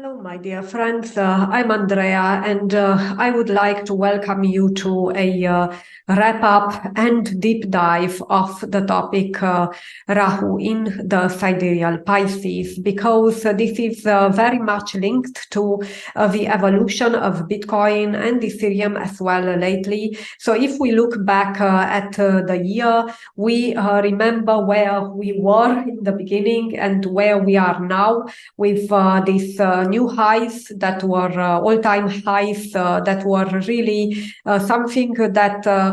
Hello, my dear friends. I'm Andrea, and I would like to welcome you to a wrap up and deep dive of the topic Rahu in the sidereal Pisces, because this is very much linked to the evolution of Bitcoin and Ethereum as well lately. So, if we look back at the year, we remember where we were in the beginning and where we are now with these new highs that were all-time highs that were really something that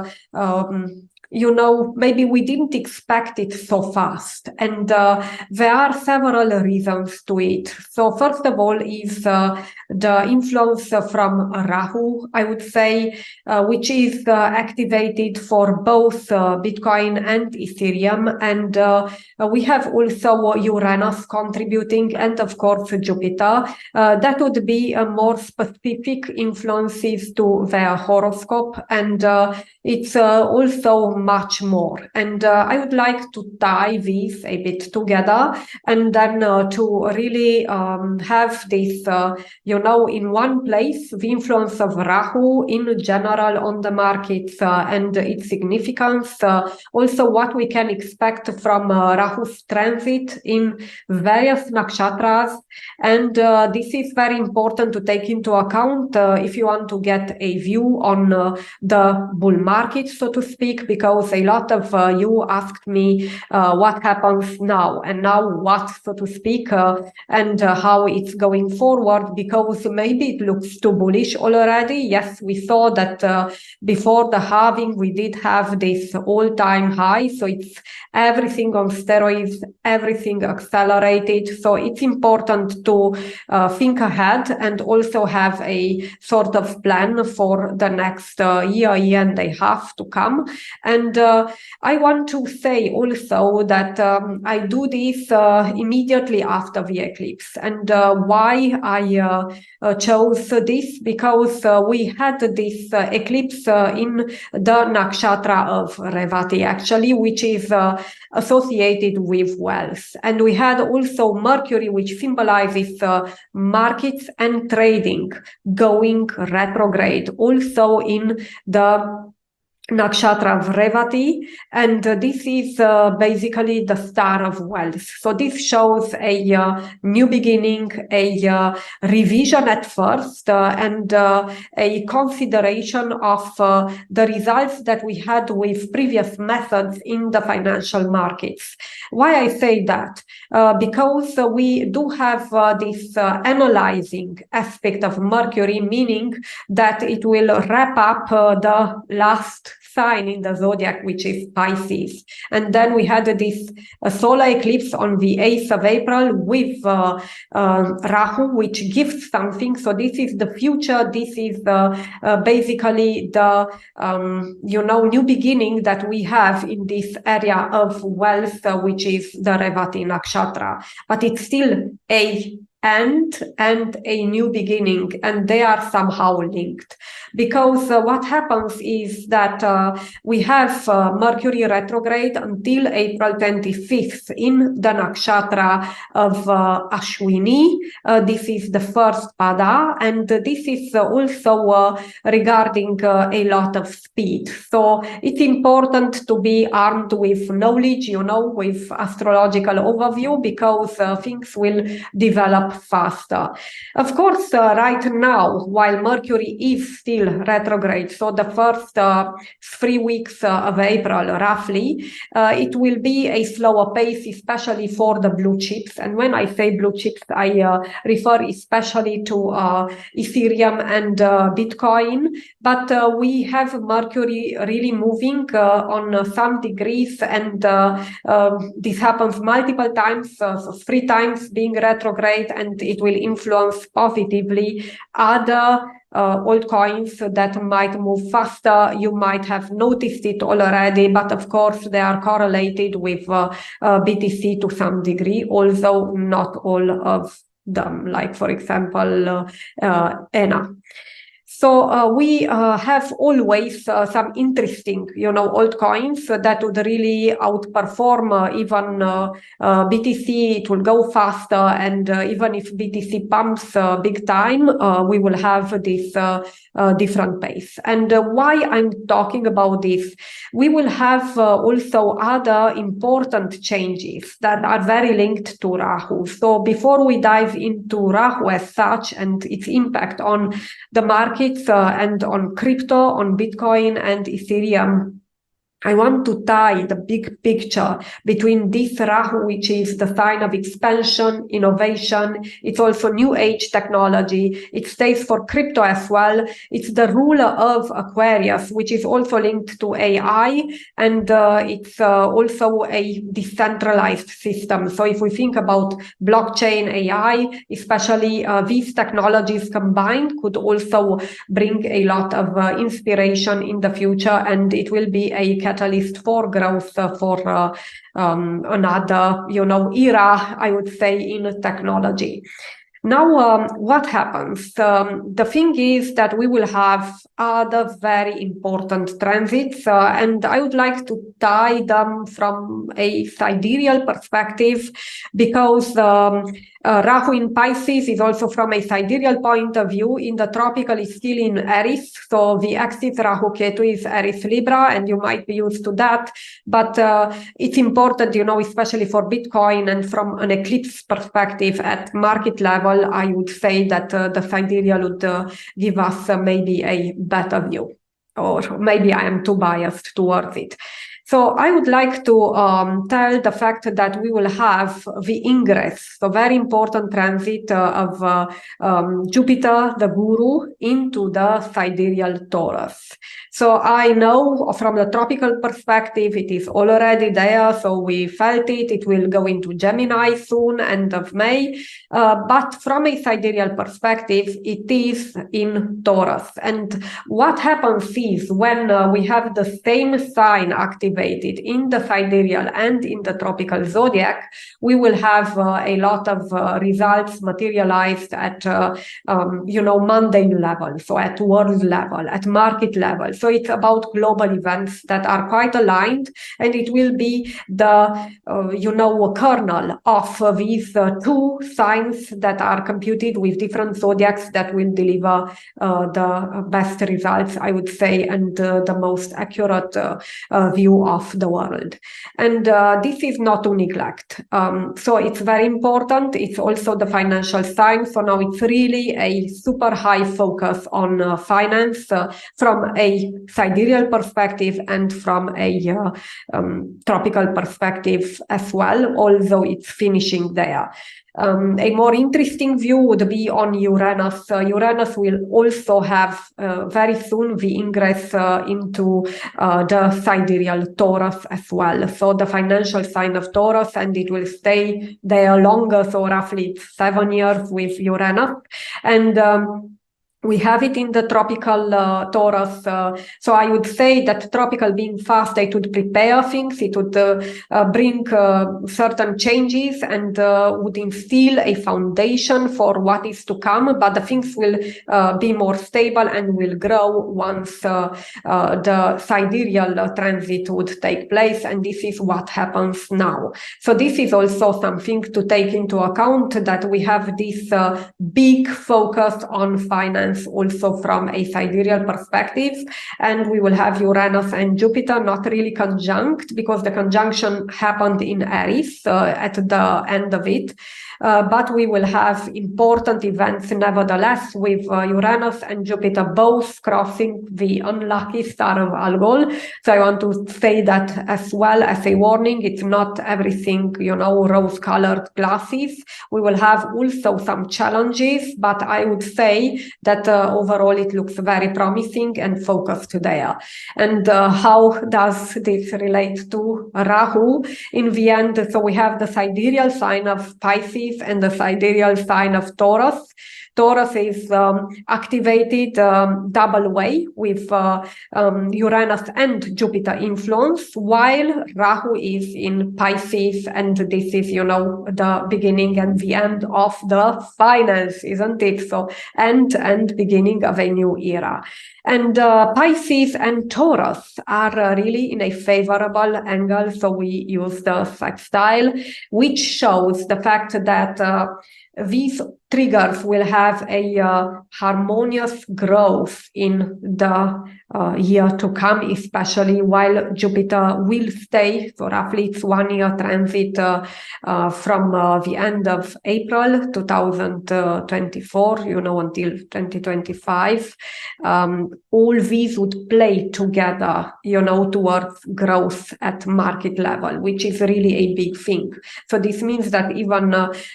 maybe we didn't expect it so fast. And there are several reasons to it. So first of all is the influence from Rahu, I would say, which is activated for both Bitcoin and Ethereum. And we have also Uranus contributing, and of course Jupiter. That would be more specific influences to their horoscope, and it's also much more. And I would like to tie these a bit together, and then to really have this, in one place, the influence of Rahu in general on the markets and its significance. Also, what we can expect from Rahu's transit in various nakshatras. And this is very important to take into account if you want to get a view on the bull market, so to speak, because a lot of you asked me what happens now and now what, so to speak, and how it's going forward, because maybe it looks too bullish already. Yes, we saw that before the halving we did have this all-time high, so it's everything on steroids, everything accelerated. So it's important to think ahead and also have a sort of plan for the next year and a half to come. And I want to say also that I do this immediately after the eclipse. And why I chose this? Because we had this eclipse in the nakshatra of Revati, actually, which is associated with wealth. And we had also Mercury, which symbolizes markets and trading, going retrograde, also in the nakshatra of Revati, and this is basically the star of wealth. So this shows a new beginning, a revision at first, and a consideration of the results that we had with previous methods in the financial markets. Why I say that? Because we do have this analyzing aspect of Mercury, meaning that it will wrap up the last sign in the zodiac, which is Pisces. And then we had this solar eclipse on the 8th of April with Rahu, which gives something. So this is the future. This is basically the new beginning that we have in this area of wealth, which is the Revati nakshatra. But it's still a end and a new beginning, and they are somehow linked, because what happens is that we have Mercury retrograde until April 25th in the nakshatra of Ashwini. This is the first pada, and this is also regarding a lot of speed. So it's important to be armed with knowledge, with astrological overview, because things will develop faster. Of course, right now, while Mercury is still retrograde, so the first 3 weeks of April, roughly, it will be a slower pace, especially for the blue chips. And when I say blue chips, I refer especially to Ethereum and Bitcoin. But we have Mercury really moving on some degrees, and this happens multiple times, so 3 times being retrograde, and it will influence positively other altcoins that might move faster. You might have noticed it already, but of course they are correlated with BTC to some degree, although not all of them, like for example ENA. So we have always some interesting, altcoins that would really outperform even BTC. It will go faster, and even if BTC pumps big time, we will have this different pace. And why I'm talking about this, we will have also other important changes that are very linked to Rahu. So before we dive into Rahu as such and its impact on the markets and on crypto, on Bitcoin and Ethereum, I want to tie the big picture between this Rahu, which is the sign of expansion, innovation. It's also new age technology. It stays for crypto as well. It's the ruler of Aquarius, which is also linked to AI, and it's also a decentralized system. So if we think about blockchain, AI, especially these technologies combined could also bring a lot of inspiration in the future, and it will be a catalyst for growth for another, era, I would say, in technology. Now, what happens? The thing is that we will have other very important transits, and I would like to tie them from a sidereal perspective, because Rahu in Pisces is also from a sidereal point of view. In the tropical is still in Aries, so the axis Rahu Ketu is Aries Libra, and you might be used to that. But it's important, especially for Bitcoin, and from an eclipse perspective at market level, I would say that the sidereal would give us maybe a better view, or maybe I am too biased towards it. So I would like to tell the fact that we will have the ingress, a very important transit of Jupiter, the guru, into the sidereal Taurus. So I know from the tropical perspective, it is already there, so we felt it. It will go into Gemini soon, end of May. But from a sidereal perspective, it is in Taurus. And what happens is when we have the same sign activated in the sidereal and in the tropical zodiac, we will have a lot of results materialized at mundane level, so at world level, at market level. So it's about global events that are quite aligned, and it will be the kernel of these two signs that are computed with different zodiacs that will deliver the best results, I would say, and the most accurate view of the world. And this is not to neglect. So it's very important. It's also the financial sign. So now it's really a super high focus on finance from a sidereal perspective and from a tropical perspective as well, although it's finishing there. A more interesting view would be on Uranus. Uranus will also have very soon the ingress into the sidereal Taurus as well. So the financial sign of Taurus, and it will stay there longer, so roughly 7 years with Uranus. And we have it in the tropical Taurus. So I would say that tropical being fast, it would prepare things, it would bring certain changes and would instill a foundation for what is to come, but the things will be more stable and will grow once the sidereal transit would take place, and this is what happens now. So this is also something to take into account, that we have this big focus on finance also from a sidereal perspective, and we will have Uranus and Jupiter not really conjunct, because the conjunction happened in Aries at the end of it. But we will have important events nevertheless, with Uranus and Jupiter both crossing the unlucky star of Algol. So I want to say that as well as a warning. It's not everything, rose-colored glasses. We will have also some challenges, but I would say that overall it looks very promising and focused there. And how does this relate to Rahu in the end? So we have the sidereal sign of Pisces and the sidereal sign of Taurus. Taurus is activated double way with Uranus and Jupiter influence, while Rahu is in Pisces, and this is, you know, the beginning and the end of the finance, isn't it? So, and beginning of a new era. And Pisces and Taurus are really in a favorable angle, so we use the sextile, which shows the fact that these triggers will have a harmonious growth in the year to come, especially while Jupiter will stay for roughly its 1 year transit from the end of April 2024, you know, until 2025. All these would play together, you know, towards growth at market level, which is really a big thing. So this means that even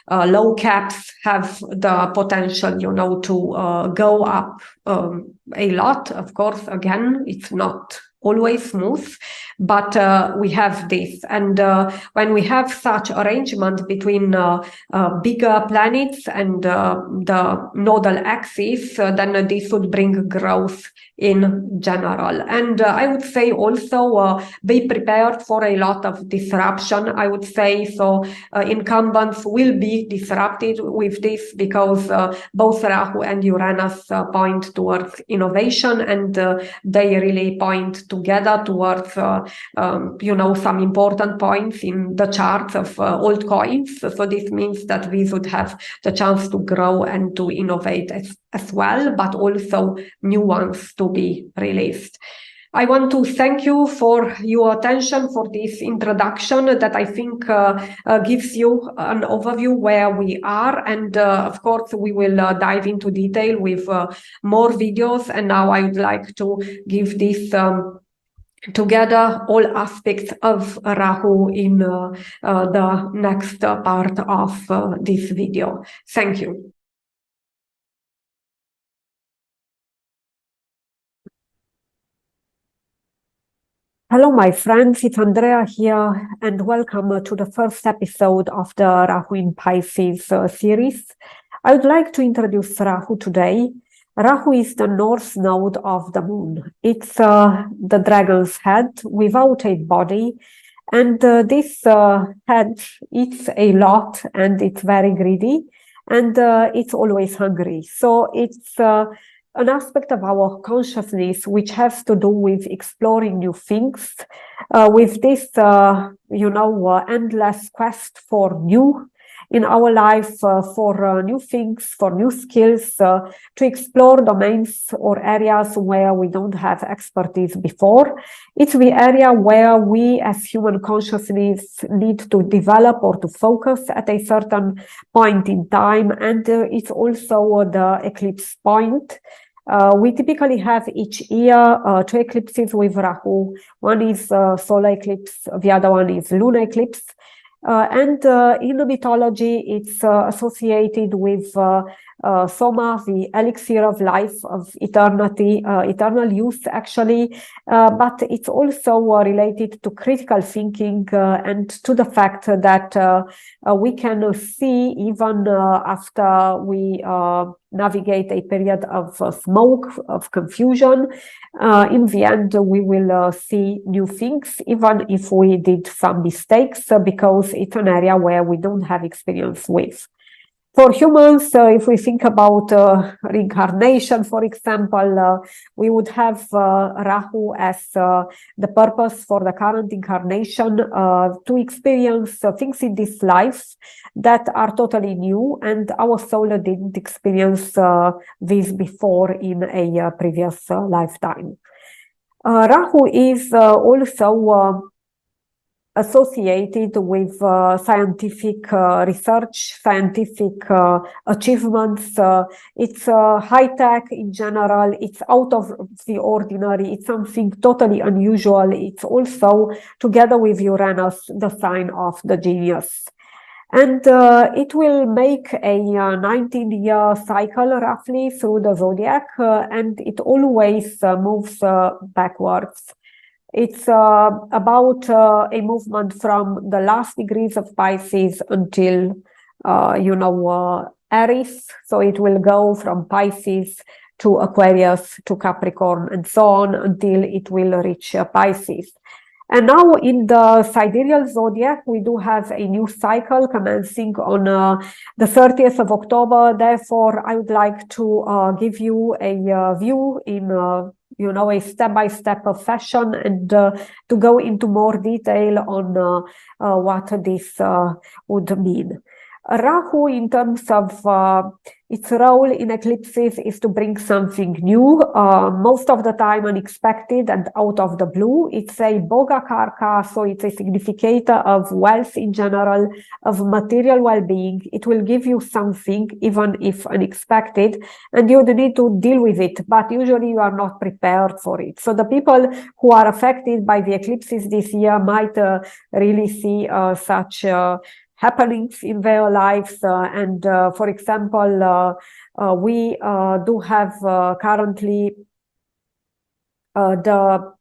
low caps have the potential, you know, to go up a lot. Of course, again, it's not always smooth, but we have this. And when we have such arrangement between bigger planets and the nodal axis, then this would bring growth in general. And I would say also be prepared for a lot of disruption, I would say. So incumbents will be disrupted with this because both Rahu and Uranus point towards innovation, and they really point together towards you know, some important points in the charts of altcoins. So this means that we would have the chance to grow and to innovate as well, but also new ones to be released. I want to thank you for your attention for this introduction that I think gives you an overview where we are. And of course, we will dive into detail with more videos. And now I would like to give this together all aspects of Rahu in the next part of this video. Thank you. Hello, my friends, it's Andrea here, and welcome to the first episode of the Rahu in Pisces series. I would like to introduce Rahu today. Rahu is the north node of the moon. It's the dragon's head without a body, and this head eats a lot, and it's very greedy, and it's always hungry. So it's an aspect of our consciousness which has to do with exploring new things, with this, you know, endless quest for new in our life, for new things, for new skills, to explore domains or areas where we don't have expertise before. It's the area where we as human consciousness need to develop or to focus at a certain point in time, and it's also the eclipse point. We typically have each year 2 eclipses with Rahu. One is solar eclipse, the other one is lunar eclipse. And in the mythology, it's associated with Soma, the elixir of life, of eternity, eternal youth, actually. But it's also related to critical thinking and to the fact that we can see even after we navigate a period of smoke, of confusion. In the end, we will see new things, even if we did some mistakes, because it's an area where we don't have experience with. For humans, if we think about reincarnation, for example, we would have Rahu as the purpose for the current incarnation to experience things in this life that are totally new, and our soul didn't experience this before in a previous lifetime. Rahu is also associated with scientific research, scientific achievements. It's high-tech in general. It's out of the ordinary. It's something totally unusual. It's also, together with Uranus, the sign of the genius. And it will make a 19-year cycle roughly through the zodiac, and it always moves backwards. It's about a movement from the last degrees of Pisces until, you know, Aries, so it will go from Pisces to Aquarius to Capricorn and so on until it will reach Pisces. And now in the sidereal zodiac, we do have a new cycle commencing on the 30th of October. Therefore, I would like to give you a view in a step-by-step fashion and to go into more detail on what this would mean. Rahu, in terms of its role in eclipses, is to bring something new, most of the time unexpected and out of the blue. It's a Boga Karka, so it's a significator of wealth in general, of material well-being. It will give you something, even if unexpected, and you need to deal with it, but usually you are not prepared for it. So the people who are affected by the eclipses this year might really see such happenings in their lives, and for example, we do have currently the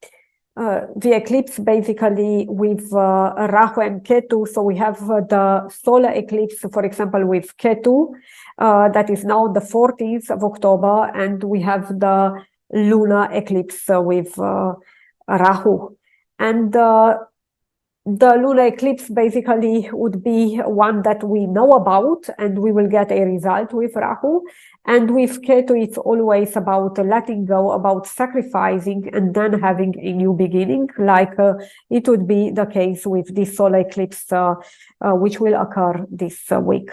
eclipse basically with Rahu and Ketu. So we have the solar eclipse, for example, with Ketu, that is now the 14th of October, and we have the lunar eclipse with Rahu. And the lunar eclipse basically would be one that we know about, and we will get a result with Rahu. And with Ketu, it's always about letting go, about sacrificing, and then having a new beginning, like it would be the case with this solar eclipse, which will occur this week.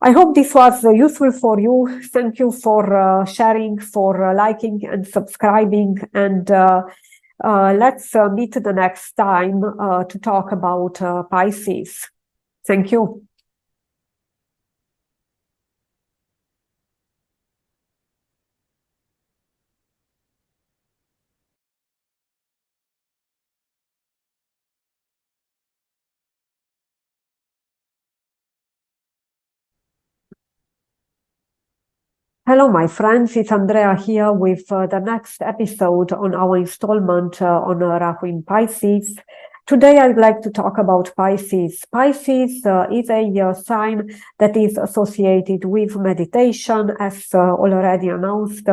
I hope this was useful for you. Thank you for sharing, for liking and subscribing, and let's meet the next time to talk about Pisces. Thank you. Hello, my friends. It's Andrea here with the next episode on our installment on Rahu in Pisces. Today, I'd like to talk about Pisces. Pisces is a sign that is associated with meditation, as already announced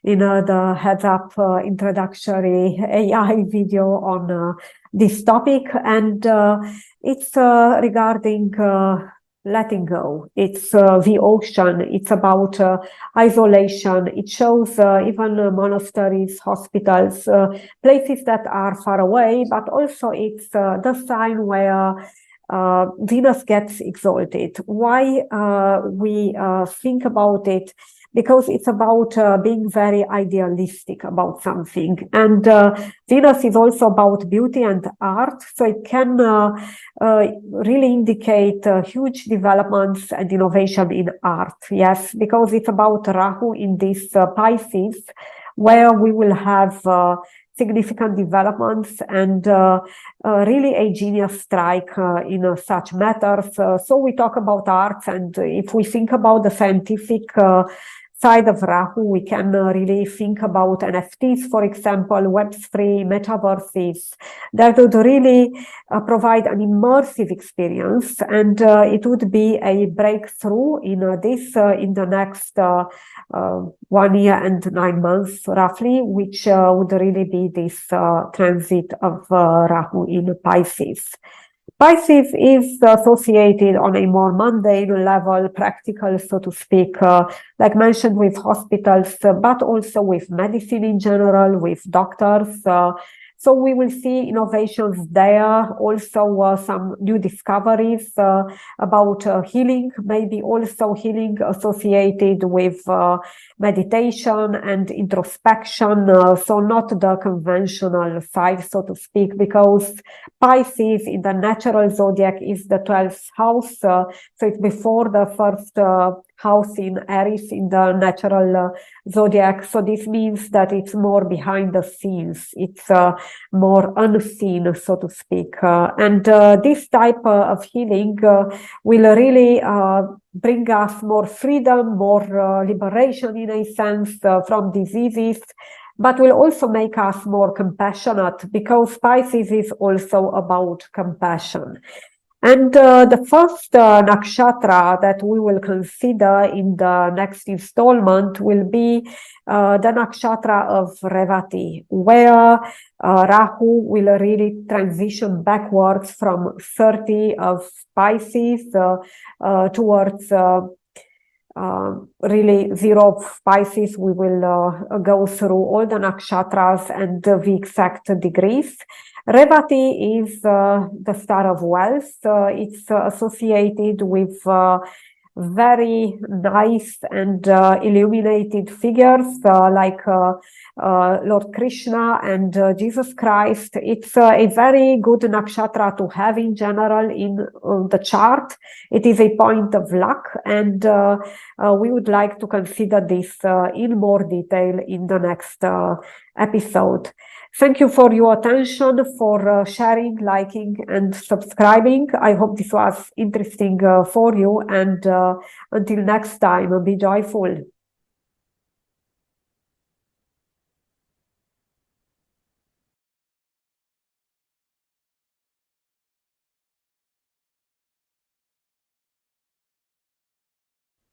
in the heads-up introductory AI video on this topic. And it's regarding letting go. It's the ocean. It's about isolation. It shows even monasteries, hospitals, places that are far away, but also it's the sign where Venus gets exalted. Why we think about it? Because it's about being very idealistic about something. And Venus is also about beauty and art, so it can really indicate huge developments and innovation in art. Yes, because it's about Rahu in this Pisces, where we will have significant developments and really a genius strike in such matters. So we talk about arts, and if we think about the scientific side of Rahu, we can really think about NFTs, for example, Web3, metaverses, that would really provide an immersive experience, and it would be a breakthrough in this in the next 1 year and 9 months, roughly, which would really be this transit of Rahu in Pisces. Pisces is associated on a more mundane level, practical, so to speak, like mentioned, with hospitals, but also with medicine in general, with doctors. So we will see innovations there, also some new discoveries about healing, maybe also healing associated with meditation and introspection, so not the conventional side, so to speak, because Pisces in the natural zodiac is the 12th house, so it's before the first house in Aries in the natural zodiac. So this means that it's more behind the scenes. It's more unseen, so to speak. And this type of healing will really bring us more freedom, more liberation in a sense from diseases, but will also make us more compassionate, because Pisces is also about compassion. And the first nakshatra that we will consider in the next installment will be the nakshatra of Revati, where Rahu will really transition backwards from 30 of Pisces towards really 0 of Pisces. We will go through all the nakshatras and the exact degrees. Revati is the star of wealth. It's associated with very nice and illuminated figures like Lord Krishna and Jesus Christ. It's a very good nakshatra to have in general in the chart. It is a point of luck, and we would like to consider this in more detail in the next episode. Thank you for your attention, for sharing, liking, and subscribing. I hope this was interesting for you, and until next time, be joyful.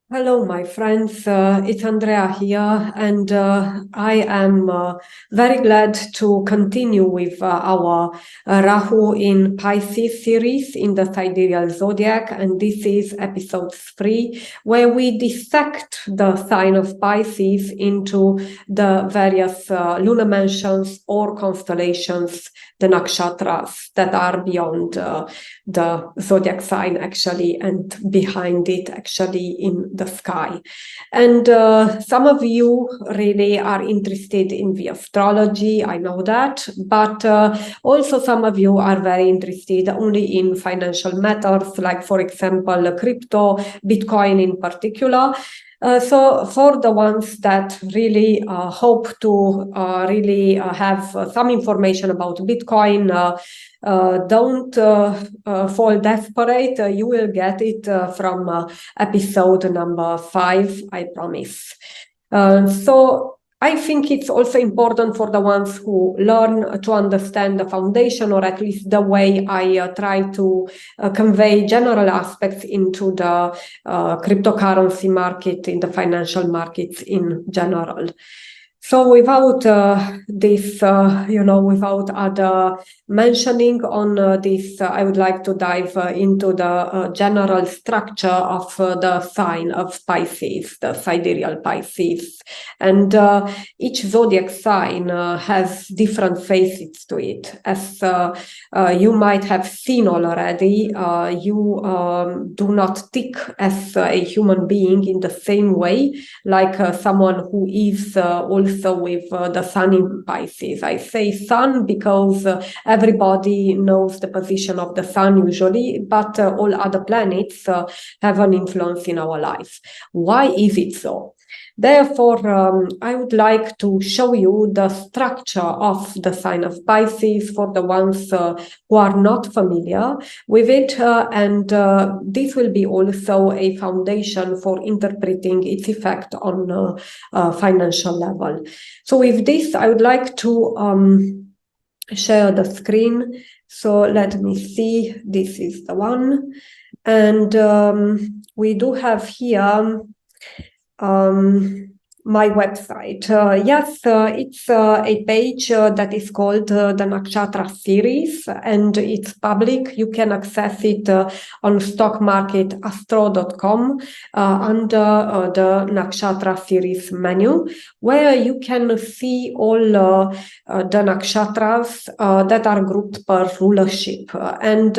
Hello, my friends. It's Andrea here, and I am very glad to continue with our Rahu in Pisces series in the sidereal zodiac, and this is episode 3, where we dissect the sign of Pisces into the various lunar mansions or constellations, the nakshatras that are beyond the zodiac sign actually, and behind it actually in the sky. And some of you really are interested in the astrology, I know that, but also some of you are very interested only in financial matters, like for example crypto, Bitcoin in particular. So for the ones that really hope to really have some information about Bitcoin, don't fall desperate. You will get it from episode number 5, I promise. So I think it's also important for the ones who learn to understand the foundation, or at least the way I try to convey general aspects into the cryptocurrency market, in the financial markets in general. So without this, without other mentioning on this, I would like to dive into the general structure of the sign of Pisces, the sidereal Pisces. And each zodiac sign has different faces to it. As you might have seen already, you do not tick as a human being in the same way like someone who is also with the sun in Pisces. I say sun because everybody knows the position of the sun usually, but all other planets have an influence in our life. Why is it so? Therefore, I would like to show you the structure of the sign of Pisces for the ones who are not familiar with it, and this will be also a foundation for interpreting its effect on financial level. So with this, I would like to share the screen. So let me see, this is the one. And we do have here my website. Yes, it's a page that is called the Nakshatra series, and it's public. You can access it on stock market astro.com under the Nakshatra series menu, where you can see all the nakshatras that are grouped per rulership. And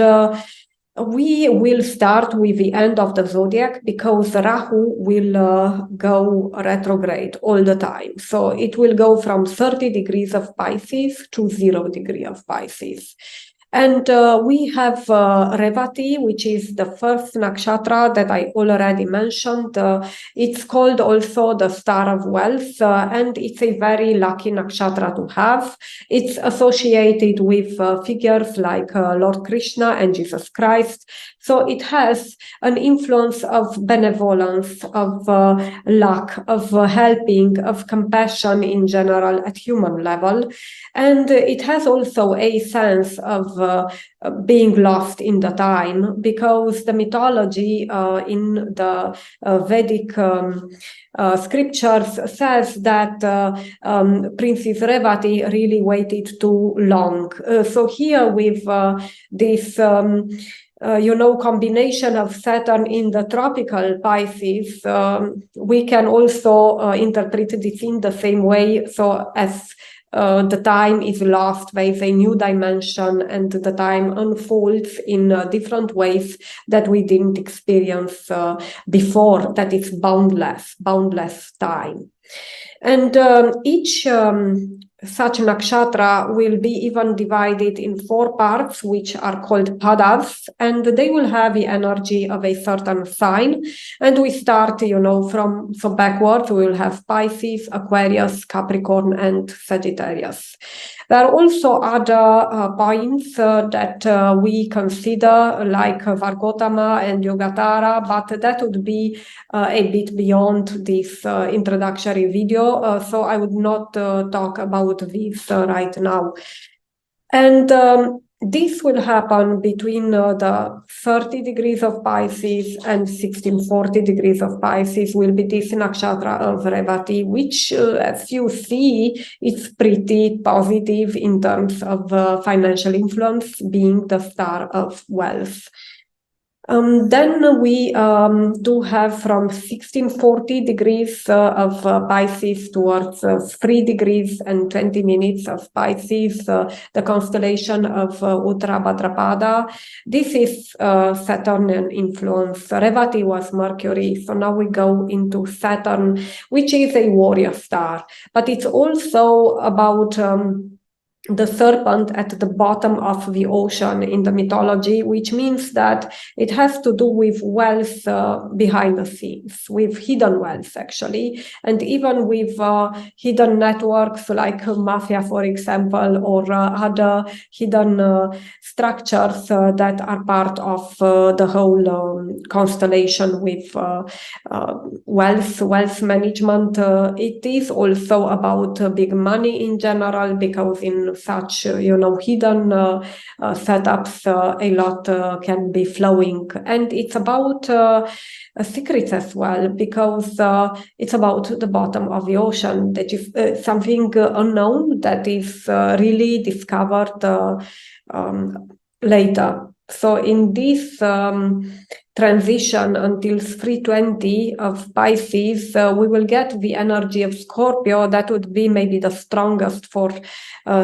we will start with the end of the zodiac because Rahu will go retrograde all the time. So it will go from 30 degrees of Pisces to 0 degree of Pisces. And we have Revati, which is the first nakshatra that I already mentioned. It's called also the star of wealth, and it's a very lucky nakshatra to have. It's associated with figures like Lord Krishna and Jesus Christ. So it has an influence of benevolence, of luck, of helping, of compassion in general at human level. And it has also a sense of being lost in the time, because the mythology in the Vedic scriptures says that Princess Revati really waited too long. So here with this combination of Saturn in the tropical Pisces, we can also interpret this in the same way. So as the time is lost, there is a new dimension, and the time unfolds in different ways that we didn't experience before. That is boundless time. And each such nakshatra will be even divided in 4 parts, which are called padas, and they will have the energy of a certain sign. And we start, so backwards, we will have Pisces, Aquarius, Capricorn, and Sagittarius. There are also other points that we consider, like Vargotama and Yogatara, but that would be a bit beyond this introductory video, so I would not talk about this right now. And this will happen between the 30 degrees of Pisces and 1640 degrees of Pisces will be this nakshatra of Revati, which, as you see, is pretty positive in terms of financial influence, being the star of wealth. Then we do have from 1640 degrees of Pisces towards 3 degrees and 20 minutes of Pisces, the constellation of Uttara Bhadrapada. This is Saturnian influence. Revati was Mercury, so now we go into Saturn, which is a warrior star. But it's also about the serpent at the bottom of the ocean in the mythology, which means that it has to do with wealth behind the scenes, with hidden wealth, actually, and even with hidden networks like mafia, for example, or other hidden structures that are part of the whole constellation with wealth management. It is also about big money in general, because in such hidden setups a lot can be flowing, and it's about secrets as well, because it's about the bottom of the ocean. That is something unknown that is really discovered later. So in this transition until 320 of Pisces, we will get the energy of Scorpio. That would be maybe the strongest for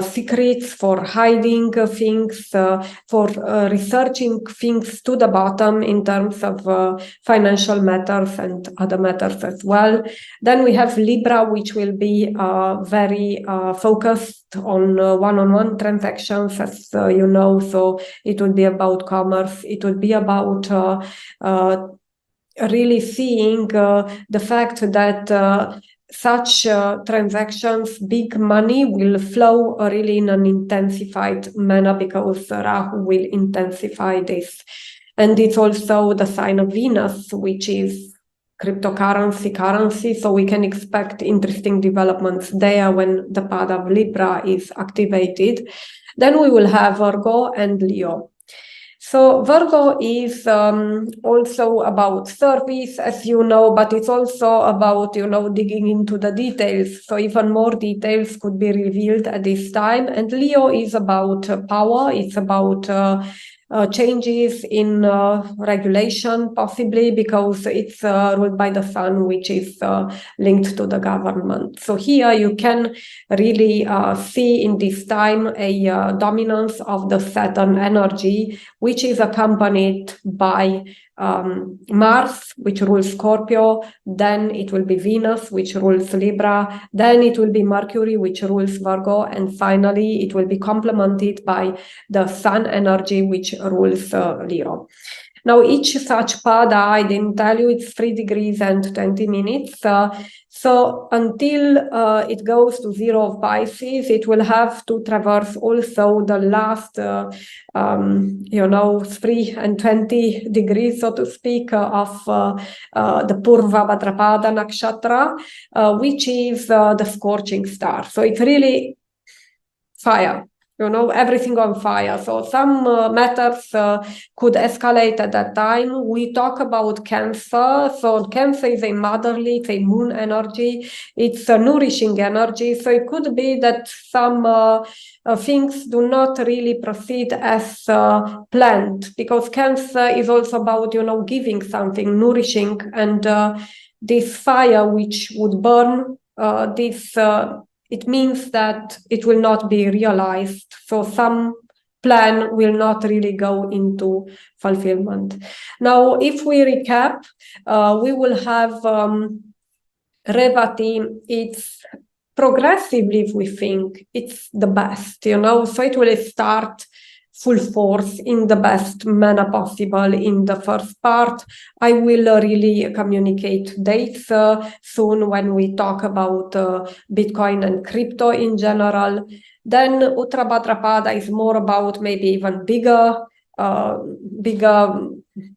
secrets, for hiding things, for researching things to the bottom in terms of financial matters and other matters as well. Then we have Libra, which will be very focused on one-on-one transactions, as you know. So it will be about commerce. It will be about really seeing the fact that such transactions, big money, will flow really in an intensified manner, because Rahu will intensify this. And it's also the sign of Venus, which is currency, so we can expect interesting developments there when the path of Libra is activated. Then we will have Virgo and Leo. So Virgo is also about service, as you know, but it's also about, digging into the details. So even more details could be revealed at this time. And Leo is about power. It's about changes in regulation, possibly, because it's ruled by the sun, which is linked to the government. So here you can really see in this time a dominance of the Saturn energy, which is accompanied by Mars, which rules Scorpio. Then it will be Venus, which rules Libra. Then it will be Mercury, which rules Virgo. And finally, it will be complemented by the Sun energy, which rules Leo. Now, each such pada, I didn't tell you, it's 3 degrees and 20 minutes. So until it goes to 0 of Pisces, it will have to traverse also the last, 3 and 20 degrees, so to speak, of the Purva Bhadrapada Nakshatra, which is the scorching star. So it's really fire. everything on fire. So some matters could escalate at that time. We talk about Cancer. So Cancer is a motherly, it's a moon energy. It's a nourishing energy. So it could be that some things do not really proceed as planned, because Cancer is also about, giving something nourishing, and this fire which would burn, it means that it will not be realized. So some plan will not really go into fulfillment. Now, if we recap, we will have Revati. It's progressively, if we think, it's the best, so it will start full force in the best manner possible in the first part. I will really communicate dates soon when we talk about Bitcoin and crypto in general. Then Uttarabhadrapada is more about maybe even bigger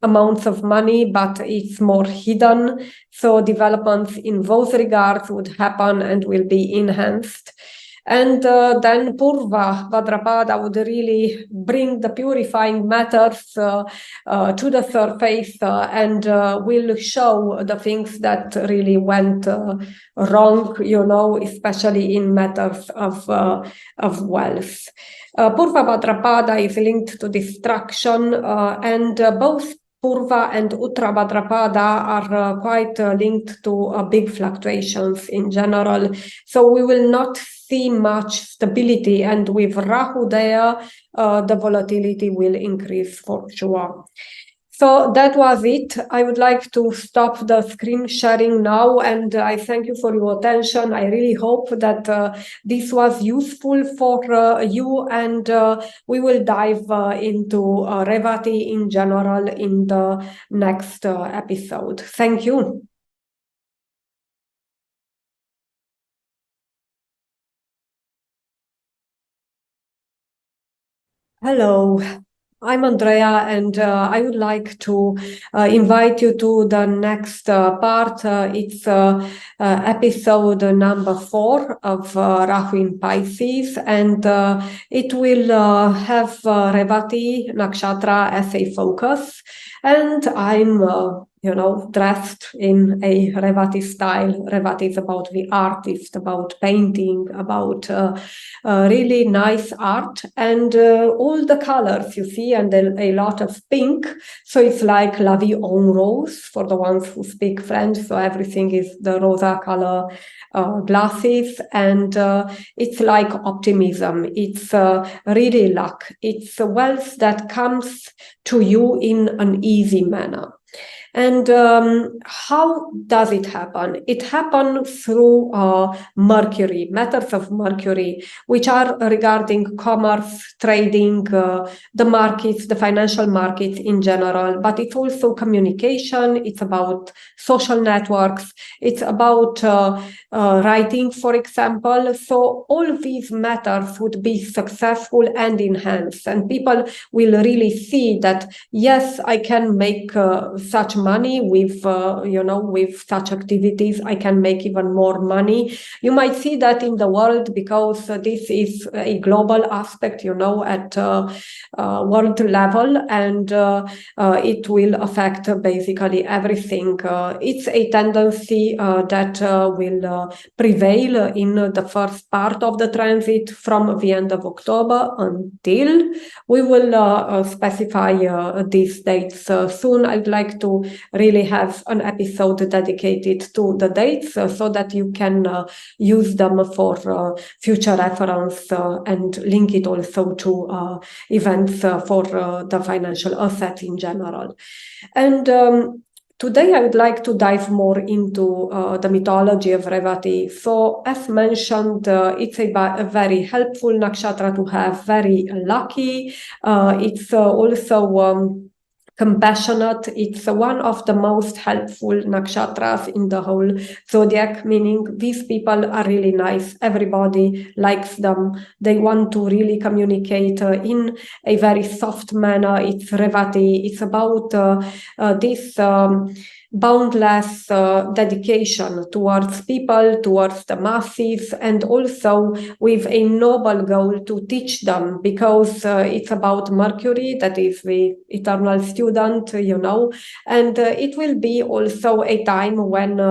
amounts of money, but it's more hidden. So developments in those regards would happen and will be enhanced. And then Purva Bhadrapada would really bring the purifying matters to the surface and will show the things that really went wrong, especially in matters of wealth. Purva Bhadrapada is linked to destruction, and both Purva and Uttara Bhadrapada are quite linked to big fluctuations in general. So we will not see much stability, and with Rahu there, the volatility will increase for sure. So that was it. I would like to stop the screen sharing now, and I thank you for your attention. I really hope that this was useful for you, and we will dive into Revati in general in the next episode. Thank you. Hello. I'm Andrea, and I would like to invite you to the next part. It's episode number 4 of Rahu in Pisces, and it will have Revati Nakshatra as a focus. And I'm dressed in a Revati style. Revati is about the artist, about painting, about really nice art, and all the colors you see, and a lot of pink. So it's like La Vie en Rose for the ones who speak French. So everything is the rosa color glasses, and it's like optimism. It's really luck. It's wealth that comes to you in an easy manner. And how does it happen? It happens through Mercury, matters of Mercury, which are regarding commerce, trading, the markets, the financial markets in general. But it's also communication. It's about social networks. It's about writing, for example. So all these matters would be successful and enhanced. And people will really see that, yes, I can make such money with with such activities. I can make even more money. You might see that in the world, because this is a global aspect, at world level, and it will affect basically everything. It's a tendency that will prevail in the first part of the transit from the end of October until we will specify these dates soon. I'd like to really have an episode dedicated to the dates so that you can use them for future reference and link it also to events for the financial assets in general. And today, I would like to dive more into the mythology of Revati. So, as mentioned, it's a very helpful nakshatra to have, very lucky. It's also compassionate. It's one of the most helpful nakshatras in the whole zodiac, meaning these people are really nice. Everybody likes them. They want to really communicate in a very soft manner. It's Revati. It's about this boundless dedication towards people, towards the masses, and also with a noble goal to teach them, because it's about Mercury, that is the eternal student, and it will be also a time when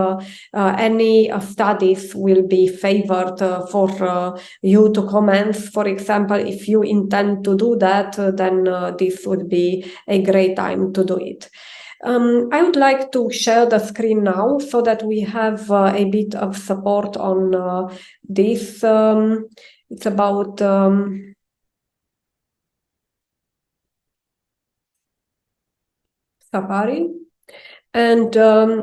any studies will be favored for you to commence. For example, if you intend to do that, then this would be a great time to do it. I would like to share the screen now so that we have a bit of support on this. It's about Safari. And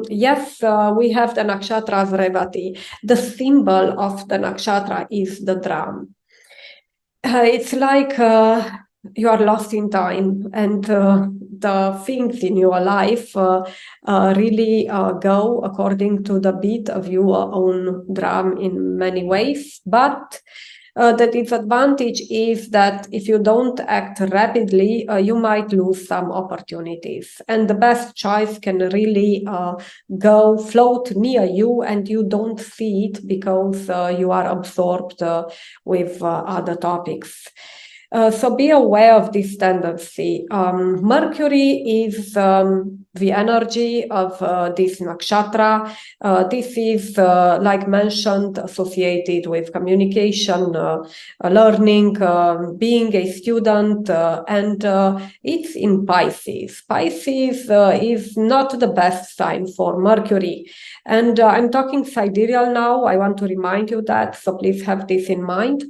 yes, we have the nakshatras Revati. The symbol of the nakshatra is the drum. It's like you are lost in time, and the things in your life really go according to the beat of your own drum in many ways. But the disadvantage is that if you don't act rapidly, you might lose some opportunities. And the best choice can really go float near you, and you don't see it because you are absorbed with other topics. So be aware of this tendency. Mercury is the energy of this nakshatra. This is, like mentioned, associated with communication, learning, being a student, and it's in Pisces. Pisces is not the best sign for Mercury. And I'm talking sidereal now. I want to remind you that, so please have this in mind.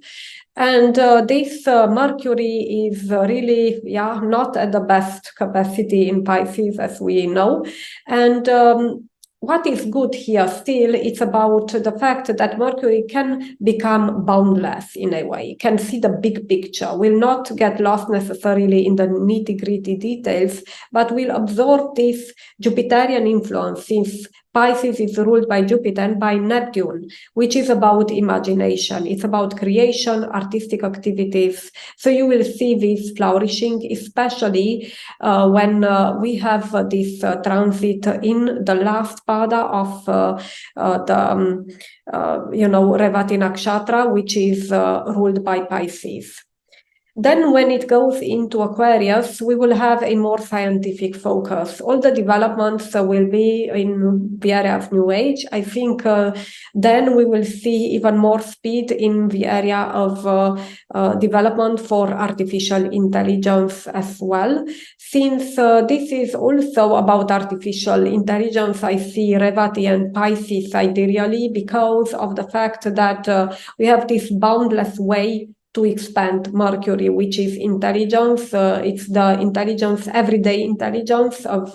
And this Mercury is really, not at the best capacity in Pisces, as we know. And what is good here still, it's about the fact that Mercury can become boundless in a way, can see the big picture, will not get lost necessarily in the nitty-gritty details, but will absorb this Jupiterian influence, since Pisces is ruled by Jupiter and by Neptune, which is about imagination. It's about creation, artistic activities. So you will see this flourishing, especially when we have this transit in the last pada of the Revati Nakshatra, which is ruled by Pisces. Then when it goes into Aquarius, we will have a more scientific focus. All the developments will be in the area of New Age. I think then we will see even more speed in the area of development for artificial intelligence as well. Since this is also about artificial intelligence, I see Revati and Pisces sidereally because of the fact that we have this boundless way to expand Mercury, which is intelligence. It's the intelligence, everyday intelligence of,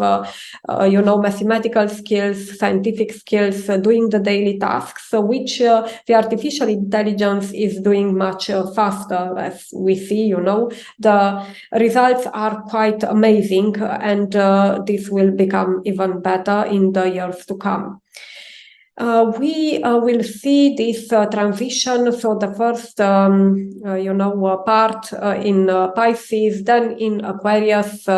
mathematical skills, scientific skills, doing the daily tasks, which the artificial intelligence is doing much faster, as we see, The results are quite amazing, and this will become even better in the years to come. We will see this transition. So the first, part in Pisces, then in Aquarius,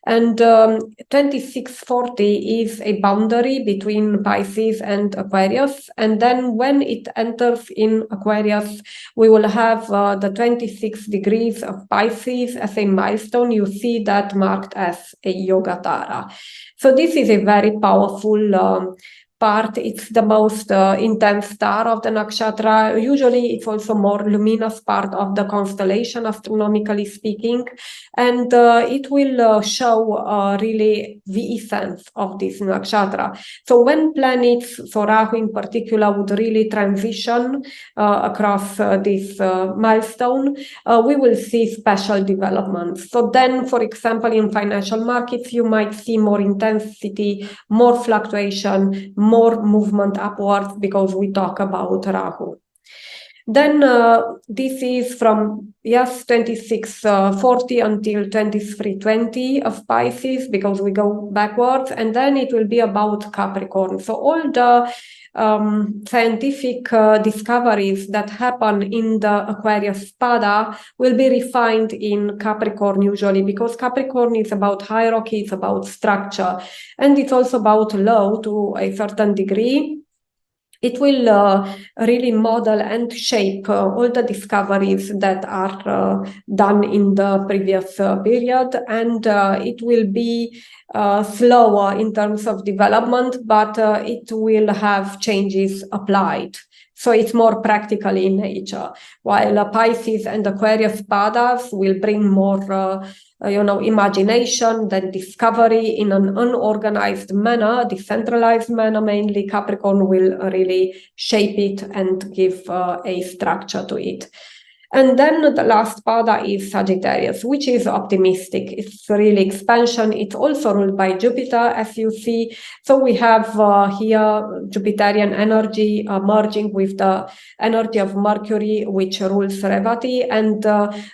and 2640 is a boundary between Pisces and Aquarius. And then when it enters in Aquarius, we will have the 26 degrees of Pisces as a milestone. You see that marked as a Yogatara. So this is a very powerful part. It's the most intense star of the nakshatra. Usually it's also more luminous part of the constellation, astronomically speaking, and it will show really the essence of this nakshatra. So when planets, so Rahu in particular, would really transition across this milestone, we will see special developments. So then, for example, in financial markets, you might see more intensity, more fluctuation, more movement upwards, because we talk about Rahu. Then this is from 2640 until 2320 of Pisces, because we go backwards, and then it will be about Capricorn. So all the scientific discoveries that happen in the Aquarius Pada will be refined in Capricorn usually, because Capricorn is about hierarchy, it's about structure, and it's also about law to a certain degree. It will really model and shape all the discoveries that are done in the previous period, and it will be slower in terms of development, but it will have changes applied. So it's more practical in nature, while Pisces and Aquarius Padas will bring more imagination, then discovery in an unorganized manner, decentralized manner mainly. Capricorn will really shape it and give a structure to it. And then the last pada is Sagittarius, which is optimistic. It's really expansion. It's also ruled by Jupiter, as you see. So we have here Jupiterian energy merging with the energy of Mercury, which rules Revati. And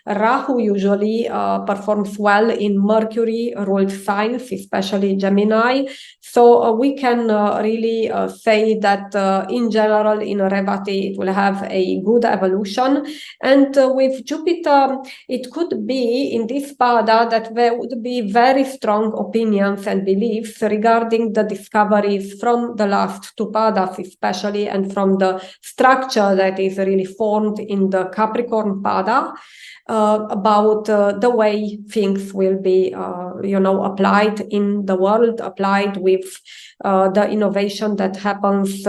Rahu usually performs well in Mercury-ruled signs, especially Gemini. So we can really say that in general, in Revati, it will have a good evolution. And with Jupiter, it could be in this pada that there would be very strong opinions and beliefs regarding the discoveries from the last two padas, especially, and from the structure that is really formed in the Capricorn pada. About the way things will be, applied in the world, applied with the innovation that happens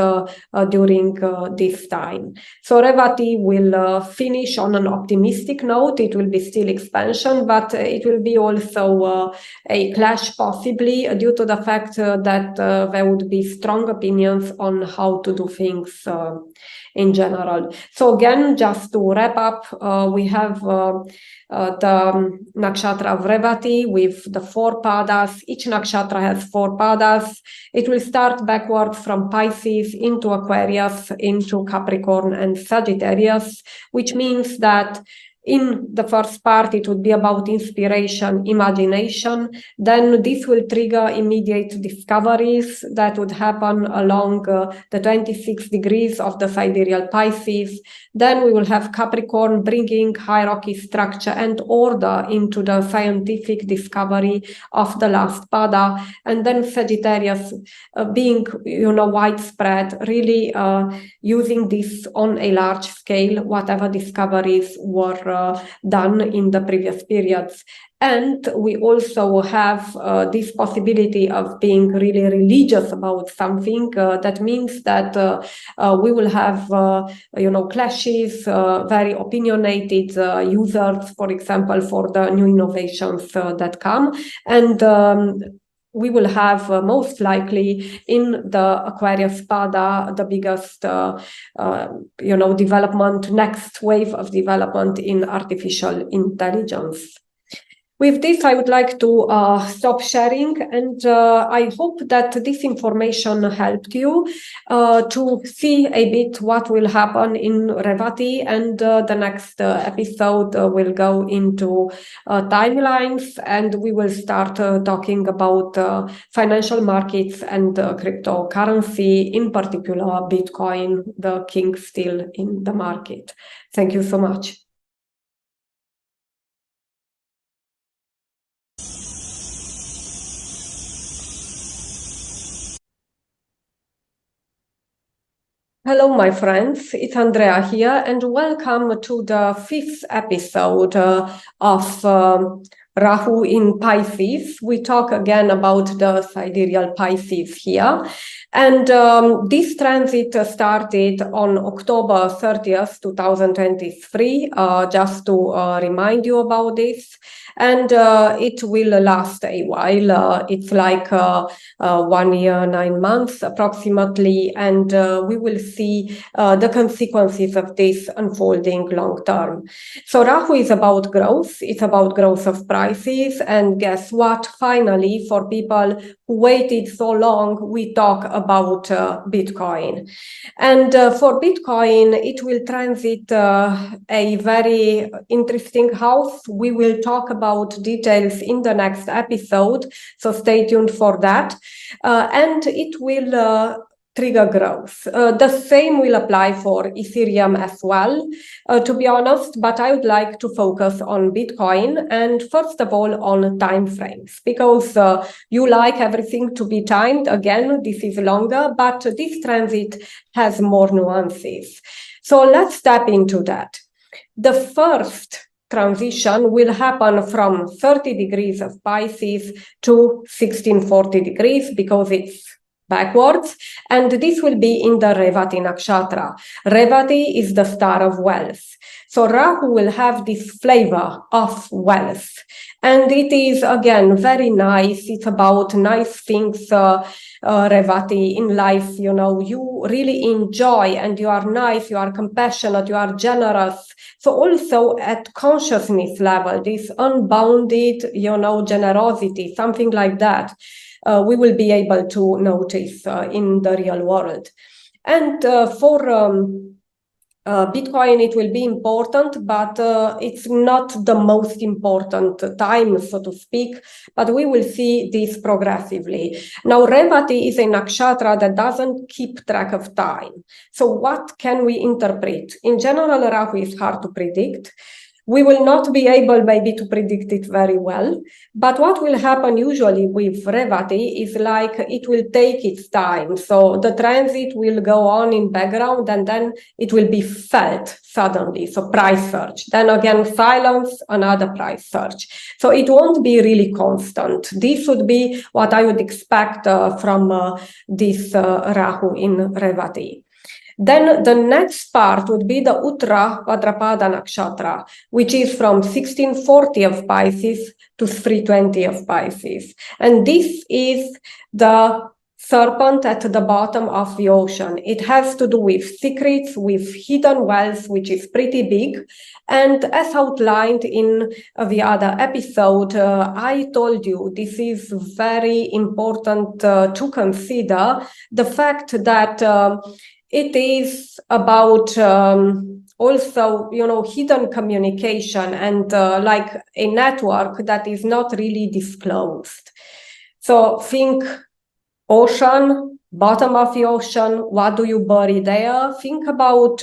during this time. So Revati will finish on an optimistic note. It will be still expansion, but it will be also a clash, possibly due to the fact that there would be strong opinions on how to do things in general. So again, just to wrap up, we have the nakshatra of Revati with the four padas. Each nakshatra has four padas. It will start backwards from Pisces into Aquarius, into Capricorn and Sagittarius, which means that in the first part, it would be about inspiration, imagination. Then this will trigger immediate discoveries that would happen along the 26 degrees of the sidereal Pisces. Then we will have Capricorn bringing hierarchy, structure, and order into the scientific discovery of the last pada. And then Sagittarius being, widespread, really using this on a large scale, whatever discoveries were done in the previous periods. And we also have this possibility of being really religious about something. That means that we will have, clashes, very opinionated users, for example, for the new innovations that come. And we will have most likely in the Aquarius pada the biggest, development, next wave of development in artificial intelligence. With this, I would like to stop sharing, and I hope that this information helped you to see a bit what will happen in Revati, and the next episode will go into timelines, and we will start talking about financial markets and cryptocurrency, in particular Bitcoin, the king still in the market. Thank you so much. Hello, my friends. It's Andrea here, and welcome to the 5th episode of Rahu in Pisces. We talk again about the sidereal Pisces here. And this transit started on October 30th, 2023, just to remind you about this. And it will last a while. It's like 1 year, 9 months approximately, and we will see the consequences of this unfolding long term. So Rahu is about growth. It's about growth of prices, and guess what? Finally, for people who waited so long, we talk about Bitcoin. And for Bitcoin, it will transit a very interesting house. We will talk about details in the next episode, so stay tuned for that. And it will trigger growth. The same will apply for Ethereum as well, to be honest, but I would like to focus on Bitcoin and first of all on time frames, because you like everything to be timed. Again, this is longer, but this transit has more nuances. So let's step into that. The first transition will happen from 30 degrees of Pisces to 1640 degrees because it's backwards, and this will be in the Revati nakshatra. Revati is the star of wealth. So Rahu will have this flavor of wealth. And it is, again, very nice. It's about nice things, Revati, in life. You know, you really enjoy, and you are nice, you are compassionate, you are generous. So also at consciousness level, this unbounded, you know, generosity, something like that. We will be able to notice in the real world. And for Bitcoin, it will be important, but it's not the most important time, so to speak, but we will see this progressively. Now, Revati is a nakshatra that doesn't keep track of time. So what can we interpret? In general, Rahu is hard to predict. We will not be able maybe to predict it very well, but what will happen usually with Revati is like it will take its time. So the transit will go on in background and then it will be felt suddenly. So price surge, then again silence, another price surge. So it won't be really constant. This would be what I would expect from this Rahu in Revati. Then the next part would be the Uttara Bhadrapada Nakshatra, which is from 1640 of Pisces to 320 of Pisces. And this is the serpent at the bottom of the ocean. It has to do with secrets, with hidden wealth, which is pretty big. And as outlined in the other episode, I told you this is very important to consider the fact that it is about also, you know, hidden communication and like a network that is not really disclosed. So think ocean, bottom of the ocean, what do you bury there? Think about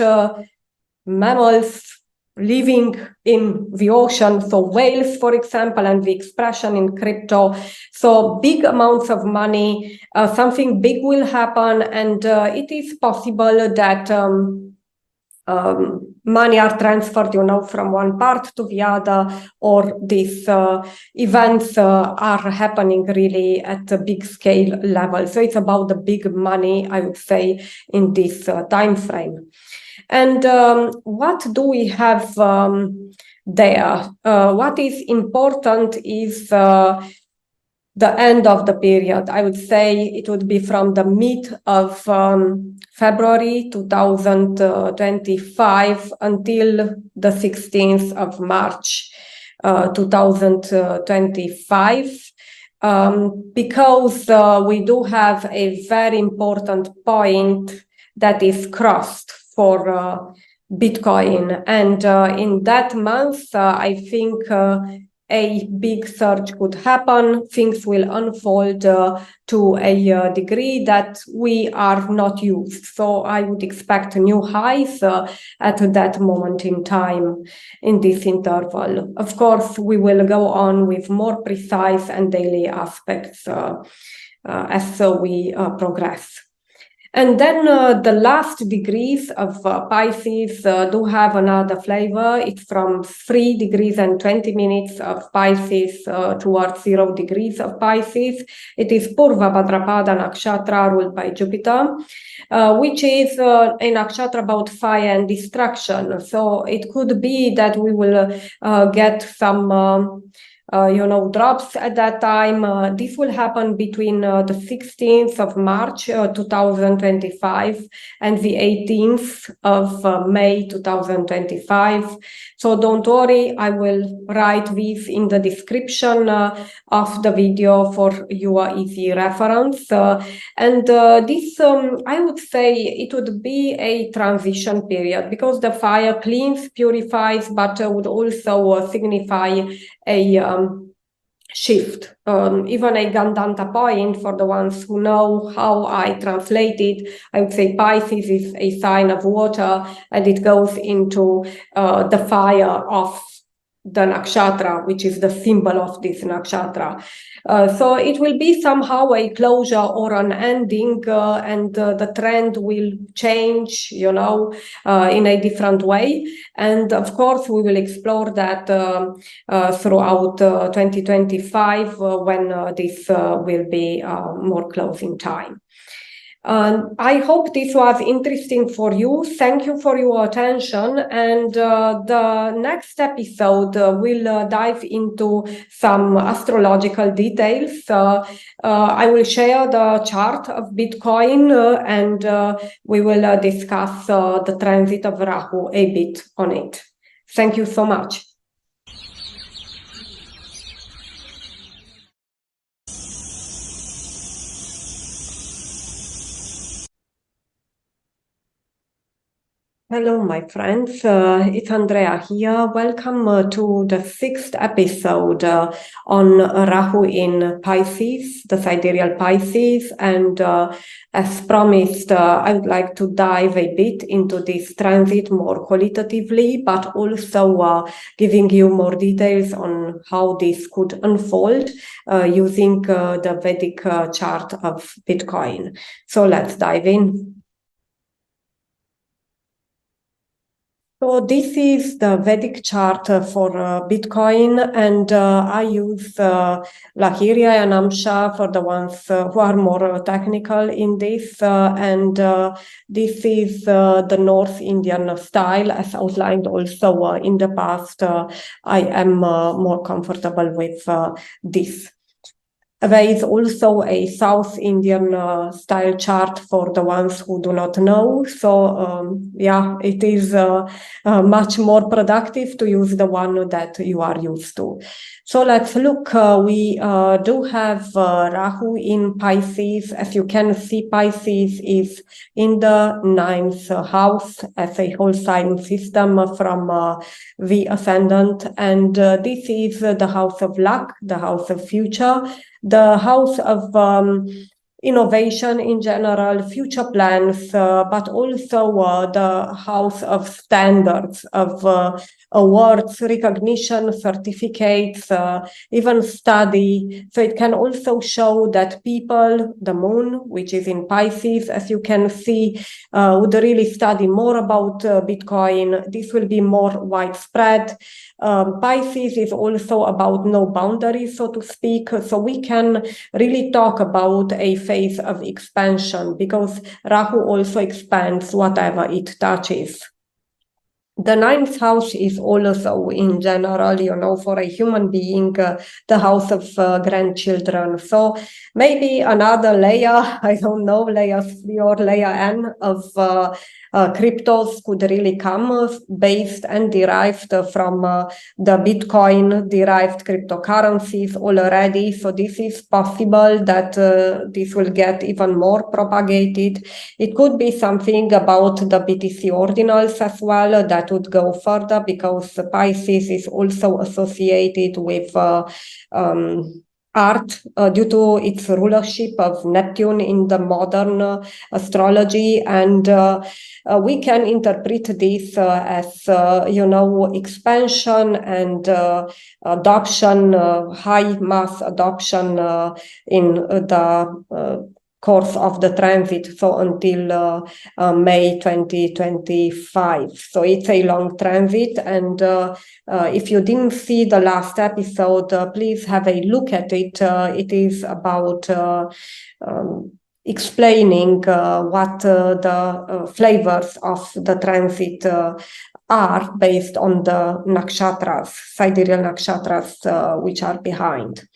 mammals living in the ocean, so whales, for example, and the expression in crypto. So big amounts of money, something big will happen, and it is possible that money are transferred, you know, from one part to the other, or these events are happening really at a big scale level. So it's about the big money, I would say, in this time frame. And what do we have there? What is important is the end of the period. I would say it would be from the mid of February 2025 until the 16th of March 2025. Because we do have a very important point that is crossed for Bitcoin. And in that month, I think a big surge could happen. Things will unfold to a degree that we are not used. So I would expect new highs at that moment in time in this interval. Of course, we will go on with more precise and daily aspects as we progress. And then the last degrees of Pisces do have another flavor. It's from 3 degrees and 20 minutes of Pisces towards 0 degrees of Pisces. It is Purva Bhadrapada Nakshatra ruled by Jupiter, which is a nakshatra about fire and destruction. So it could be that we will get some drops at that time. This will happen between the 16th of March 2025 and the 18th of May 2025. So don't worry, I will write this in the description of the video for your easy reference. And this, I would say, it would be a transition period because the fire cleans, purifies, but would also signify a shift, even a Gandanta point for the ones who know how I translate it. I would say Pisces is a sign of water and it goes into the fire of the nakshatra, which is the symbol of this nakshatra. So it will be somehow a closure or an ending, and the trend will change, in a different way. And of course, we will explore that throughout 2025 when this will be more close in time. I hope this was interesting for you. Thank you for your attention. And the next episode will dive into some astrological details. I will share the chart of Bitcoin and we will discuss the transit of Rahu a bit on it. Thank you so much. Hello, my friends. It's Andrea here. Welcome to the 6th episode on Rahu in Pisces, the sidereal Pisces. And as promised, I would like to dive a bit into this transit more qualitatively, but also giving you more details on how this could unfold using the Vedic chart of Bitcoin. So let's dive in. So this is the Vedic chart for Bitcoin, and I use Lahiria and Amsha for the ones who are more technical in this. And this is the North Indian style, as outlined also in the past. I am more comfortable with this. There is also a South Indian style chart for the ones who do not know. So it is much more productive to use the one that you are used to. So let's look. We do have Rahu in Pisces. As you can see, Pisces is in the 9th house as a whole sign system from the ascendant. And this is the house of luck, the house of future, the house of innovation in general, future plans, but also the house of standards, of awards, recognition, certificates, even study. So it can also show that people, the moon, which is in Pisces, as you can see, would really study more about Bitcoin. This will be more widespread. Pisces is also about no boundaries, so to speak. So we can really talk about a phase of expansion because Rahu also expands whatever it touches. The 9th house is also, in general, for a human being, the house of grandchildren. So maybe another layer, I don't know, layer 3 or layer N of cryptos could really come based and derived from the Bitcoin derived cryptocurrencies already. So this is possible that this will get even more propagated. It could be something about the BTC ordinals as well that would go further because Pisces is also associated with art due to its rulership of Neptune in the modern astrology, and we can interpret this as expansion and adoption, high mass adoption in the course of the transit, so until May 2025. So it's a long transit, and if you didn't see the last episode, please have a look at it. It is about explaining what the flavors of the transit are based on the nakshatras, sidereal nakshatras, which are behind.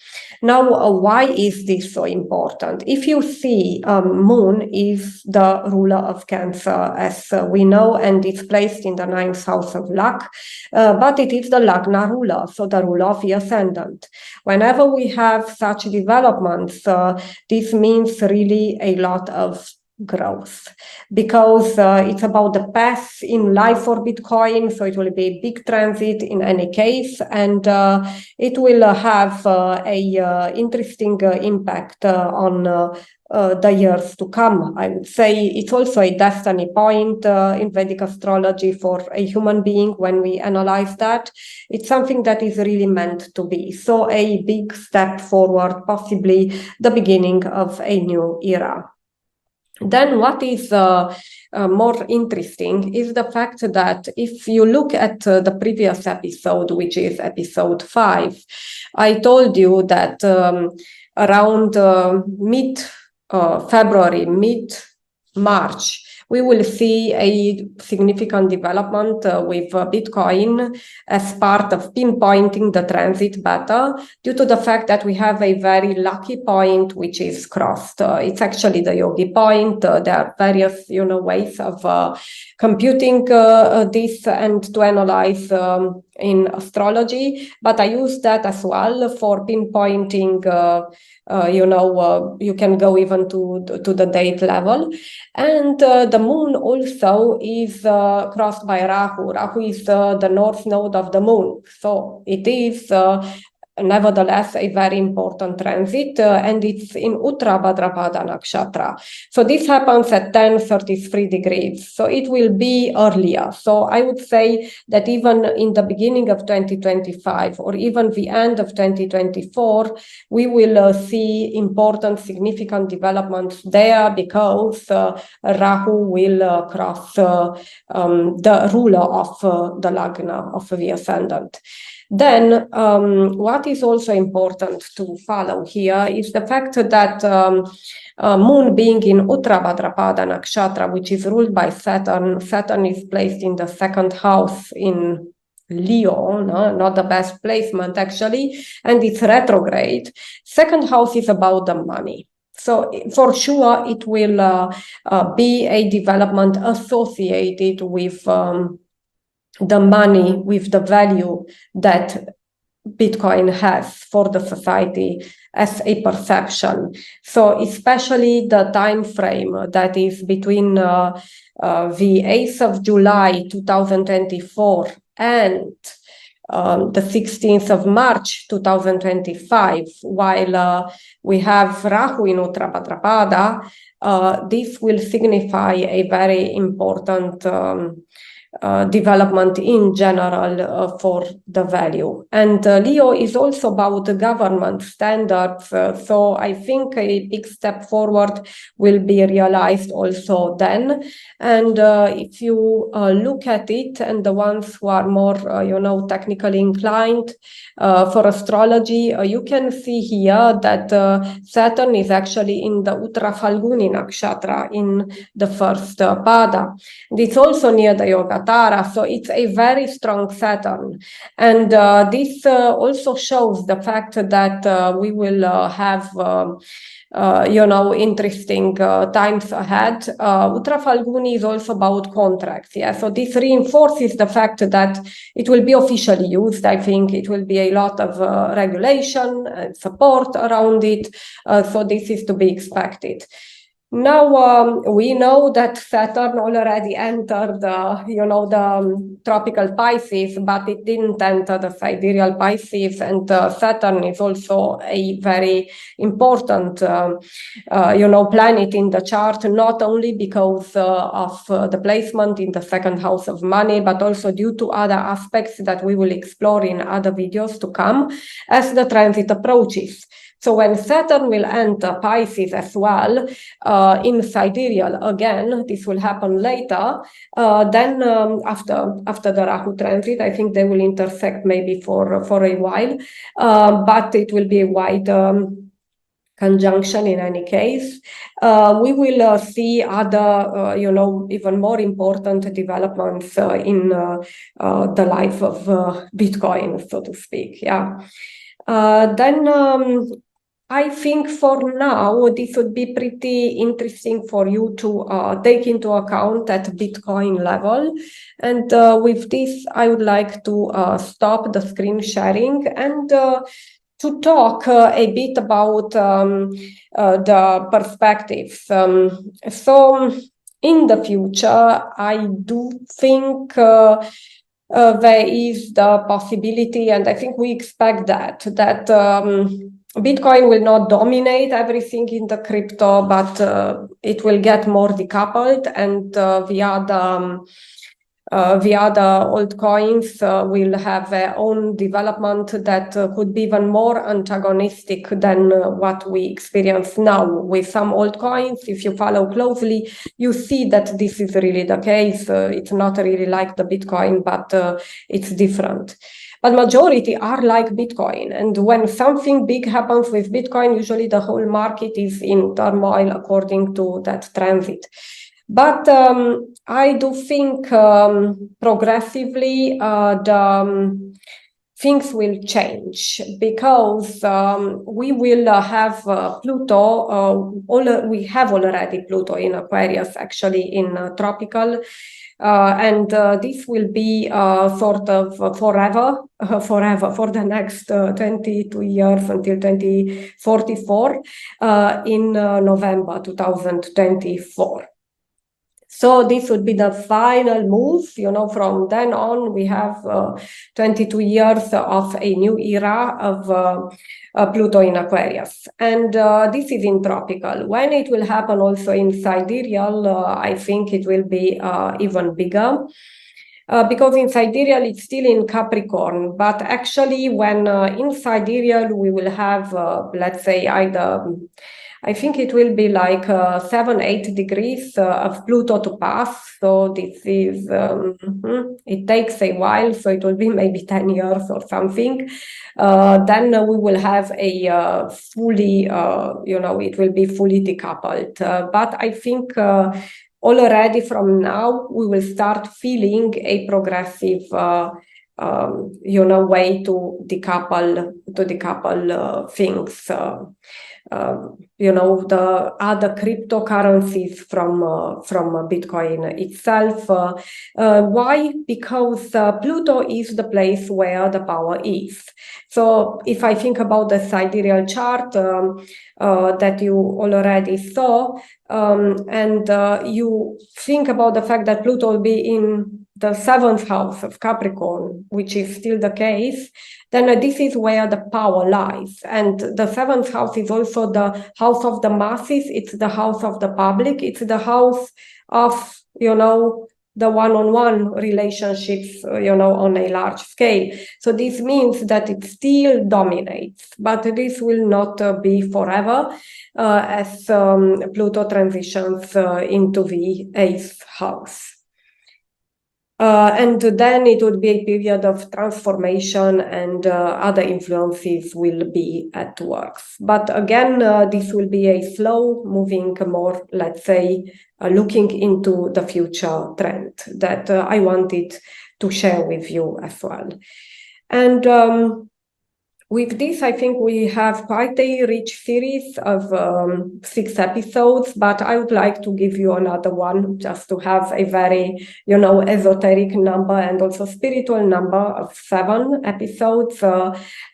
Now, why is this so important? If you see, Moon is the ruler of Cancer, as we know, and it's placed in the 9th house of luck, but it is the Lagna ruler, so the ruler of the ascendant. Whenever we have such developments, this means really a lot of growth, because it's about the path in life for Bitcoin, so it will be a big transit in any case, and it will have a interesting impact on the years to come. I would say it's also a destiny point in Vedic astrology for a human being. When we analyze that, it's something that is really meant to be. So a big step forward, possibly the beginning of a new era. Then what is more interesting is the fact that if you look at the previous episode, which is episode 5, I told you that around mid-February, mid-March, we will see a significant development with Bitcoin as part of pinpointing the transit better, due to the fact that we have a very lucky point which is crossed. It's actually the yogi point. There are various, ways of computing this and to analyze in astrology, but I use that as well for pinpointing. You can go even to the date level, and the moon also is crossed by Rahu. Rahu is the north node of the moon, so it is nevertheless a very important transit, and it's in Uttara Bhadrapada Nakshatra. So this happens at 10:33 degrees, so it will be earlier. So I would say that even in the beginning of 2025 or even the end of 2024, we will see important, significant developments there, because Rahu will cross the ruler of the Lagna, of the ascendant. Then what is also important to follow here is the fact that Moon being in Uttara Bhadrapada Nakshatra, which is ruled by Saturn, Saturn is placed in the 2nd house in Leo, not the best placement actually, and it's retrograde. 2nd house is about the money. So for sure it will be a development associated with the money, with the value that Bitcoin has for the society as a perception. So especially the time frame that is between the 8th of July 2024 and the 16th of March 2025, while we have Rahu in Uttara Bhadrapada, this will signify a very important development in general for the value. And Leo is also about the government standards, so I think a big step forward will be realized also then. And if you look at it, and the ones who are more technically inclined for astrology, you can see here that Saturn is actually in the Uttara Phalguni Nakshatra, in the 1st pada. It's also near the Yoga Tara, so it's a very strong Saturn. And this also shows the fact that we will have interesting times ahead. Uttara Phalguni is also about contracts. Yeah, so this reinforces the fact that it will be officially used. I think it will be a lot of regulation and support around it. So this is to be expected. Now we know that Saturn already entered, the tropical Pisces, but it didn't enter the sidereal Pisces. And Saturn is also a very important, planet in the chart, not only because of the placement in the 2nd house of money, but also due to other aspects that we will explore in other videos to come as the transit approaches. So when Saturn will enter Pisces as well, in sidereal again, this will happen later, then after the Rahu transit, I think they will intersect maybe for a while, but it will be a wide conjunction in any case. We will see other, even more important developments in the life of Bitcoin, so to speak. Yeah. Then I think for now, this would be pretty interesting for you to take into account at Bitcoin level. And with this, I would like to stop the screen sharing and to talk a bit about the perspectives. So in the future, I do think there is the possibility, and I think we expect that Bitcoin will not dominate everything in the crypto, but it will get more decoupled, and via the altcoins will have their own development that could be even more antagonistic than what we experience now with some altcoins. If you follow closely, you see that this is really the case. It's not really like the Bitcoin, but it's different. But majority are like Bitcoin. And when something big happens with Bitcoin, usually the whole market is in turmoil according to that transit. But I do think progressively things will change because we will have Pluto. We have already Pluto in Aquarius, actually in tropical. And this will be sort of forever for the next 22 years until 2044 in November 2024. So this would be the final move. From then on, we have 22 years of a new era of Pluto in Aquarius. And this is in tropical. When it will happen also in sidereal, I think it will be even bigger. Because in sidereal, it's still in Capricorn. But actually, when in sidereal, we will have, let's say, I think it will be like 7-8 degrees of Pluto to pass. So this is, it takes a while. So it will be maybe 10 years or something. Then we will have a fully, it will be fully decoupled. But I think already from now, we will start feeling a progressive way to decouple things. The other cryptocurrencies from Bitcoin itself. Why? Because Pluto is the place where the power is. So if I think about the sidereal chart that you already saw, and you think about the fact that Pluto will be in the 7th house of Capricorn, which is still the case, then this is where the power lies. And the 7th house is also the house of the masses. It's the house of the public. It's the house of, the one-on-one relationships, on a large scale. So this means that it still dominates, but this will not be forever as Pluto transitions into the 8th house. And then it would be a period of transformation, and other influences will be at work. But again, this will be a slow moving, more, let's say, looking into the future trend that I wanted to share with you as well. And with this, I think we have quite a rich series of 6 episodes, but I would like to give you another one just to have a very, esoteric number and also spiritual number of 7 episodes.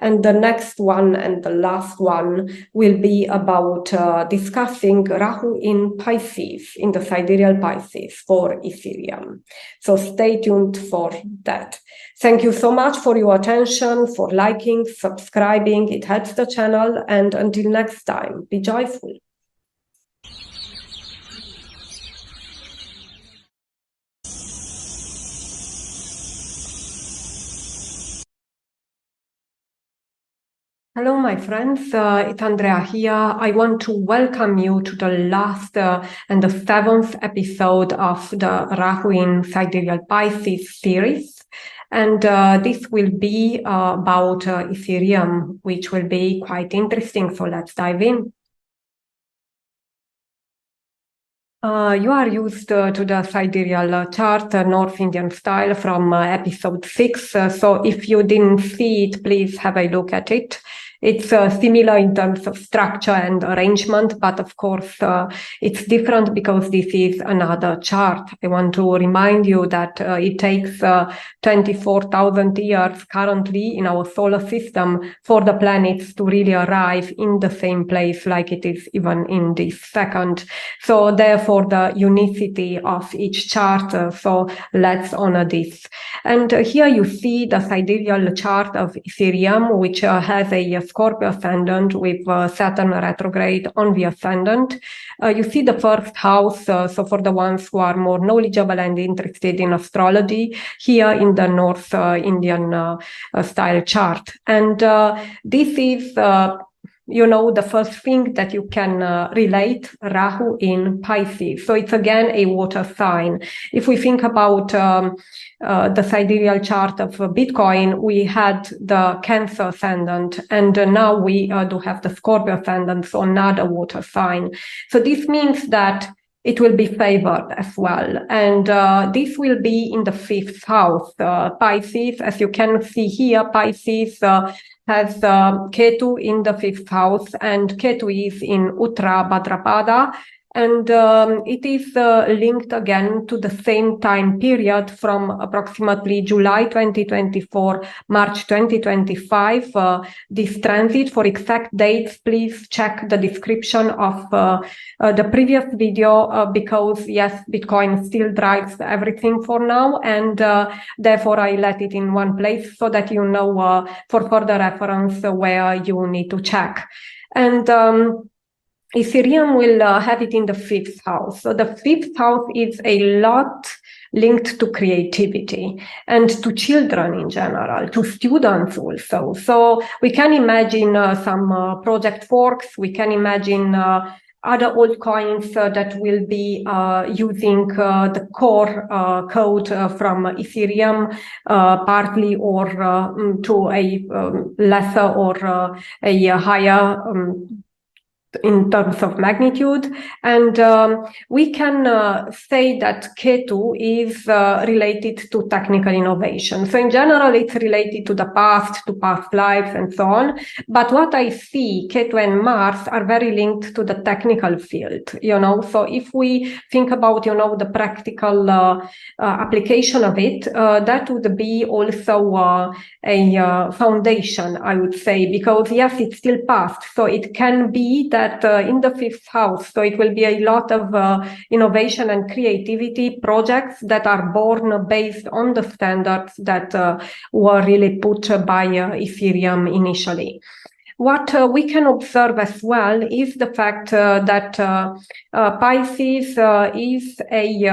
And the next one and the last one will be about discussing Rahu in Pisces, in the sidereal Pisces for Ethereum. So stay tuned for that. Thank you so much for your attention, for liking, subscribing. It helps the channel. And until next time, be joyful. Hello, my friends. It's Andrea here. I want to welcome you to the last and the 7th episode of the Rahu in Sidereal Pisces series. And this will be about Ethereum, which will be quite interesting. So let's dive in. You are used to the sidereal chart, North Indian style from episode 6. So if you didn't see it, please have a look at it. It's similar in terms of structure and arrangement, but of course it's different because this is another chart. I want to remind you that it takes 24,000 years currently in our solar system for the planets to really arrive in the same place like it is even in this second. So therefore the unicity of each chart, so let's honor this. And here you see the sidereal chart of Ethereum, which has a Scorpio ascendant with Saturn retrograde on the ascendant. You see the first house, so for the ones who are more knowledgeable and interested in astrology, here in the North Indian style chart. And this is the first thing that you can relate, Rahu in Pisces. So it's again a water sign. If we think about the sidereal chart of Bitcoin, we had the Cancer ascendant, and now we do have the Scorpio ascendant, so another water sign. So this means that it will be favored as well. And this will be in the 5th house. Pisces, as you can see here, Pisces has Ketu in the 5th house, and Ketu is in Uttara Bhadrapada. And it is linked again to the same time period from approximately July 2024, March 2025. This transit, for exact dates, please check the description of the previous video because yes, Bitcoin still drives everything for now, and therefore I let it in one place so that you know for further reference where you need to check. And Ethereum will have it in the 5th house. So the 5th house is a lot linked to creativity and to children in general, to students also. So we can imagine some project forks, we can imagine other altcoins that will be using the core code from Ethereum partly, or to a lesser or a higher in terms of magnitude. And we can say that Ketu is related to technical innovation. So in general, it's related to the past, to past lives and so on. But what I see, Ketu and Mars are very linked to the technical field, So if we think about, the practical application of it, that would be also a foundation, I would say, because yes, it's still past. So it can be that in the 5th house, so it will be a lot of innovation and creativity projects that are born based on the standards that were really put by Ethereum initially. What we can observe as well is the fact that Pisces is a,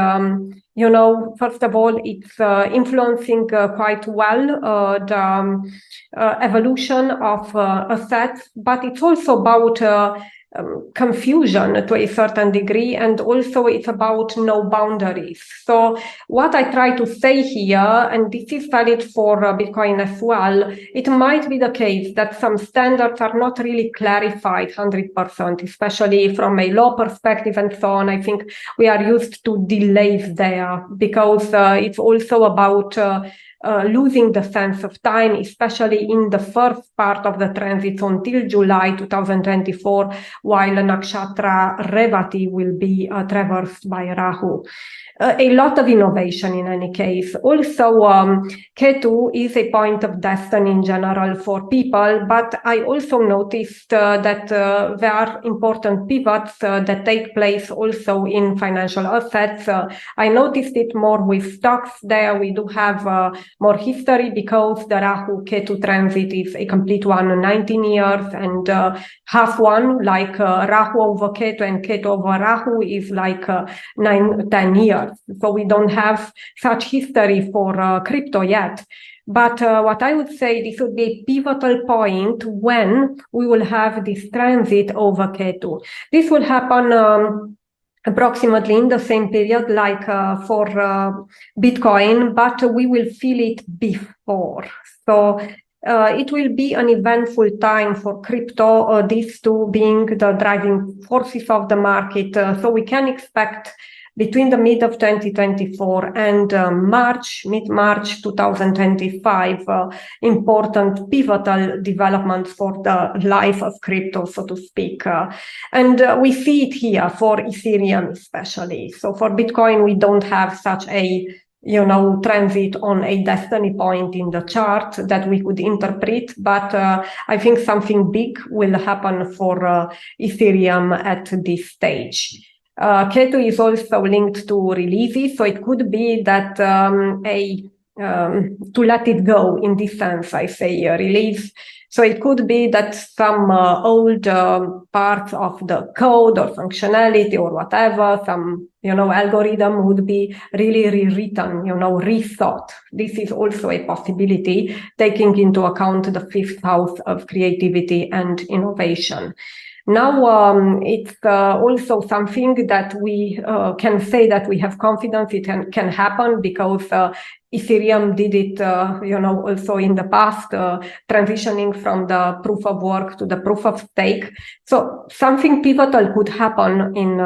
first of all, it's influencing quite well the evolution of assets, but it's also about confusion to a certain degree, and also it's about no boundaries. So what I try to say here, and this is valid for Bitcoin as well, it might be the case that some standards are not really clarified 100%, especially from a law perspective and so on. I think we are used to delays there because it's also about losing the sense of time, especially in the first part of the transit until July 2024, while Nakshatra Revati will be traversed by Rahu. A lot of innovation in any case. Also, Ketu is a point of destiny in general for people, but I also noticed that there are important pivots that take place also in financial assets. I noticed it more with stocks. There we do have more history because the Rahu-Ketu transit is a complete one, 19 years, and half one, like Rahu over Ketu and Ketu over Rahu is like 9-10 years. So we don't have such history for crypto yet. But what I would say, this would be a pivotal point when we will have this transit over Ketu. This will happen approximately in the same period like for Bitcoin, but we will feel it before. So it will be an eventful time for crypto, these two being the driving forces of the market. So we can expect between the mid of 2024 and mid-March 2025, important pivotal developments for the life of crypto, so to speak. And we see it here for Ethereum especially. So for Bitcoin, we don't have such a transit on a destiny point in the chart that we could interpret, but I think something big will happen for Ethereum at this stage. Ketu is also linked to releases, so it could be that to let it go in this sense, I say release. So it could be that some old parts of the code or functionality or whatever, some algorithm would be really rewritten, rethought. This is also a possibility, taking into account the fifth house of creativity and innovation. Now, it's also something that we can say that we have confidence it can happen because Ethereum did it, also in the past, transitioning from the proof of work to the proof of stake. So something pivotal could happen in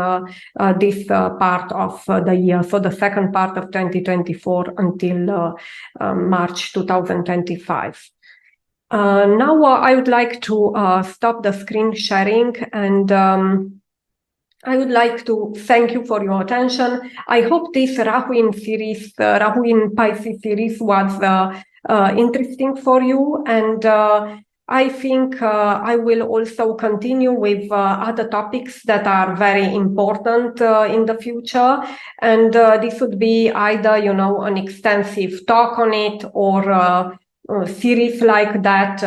this part of the year, so the second part of 2024 until March 2025. Now I would like to stop the screen sharing, and I would like to thank you for your attention. I hope this Rahu in Pisces series was interesting for you, and I think I will also continue with other topics that are very important in the future, and this would be either an extensive talk on it or series like that.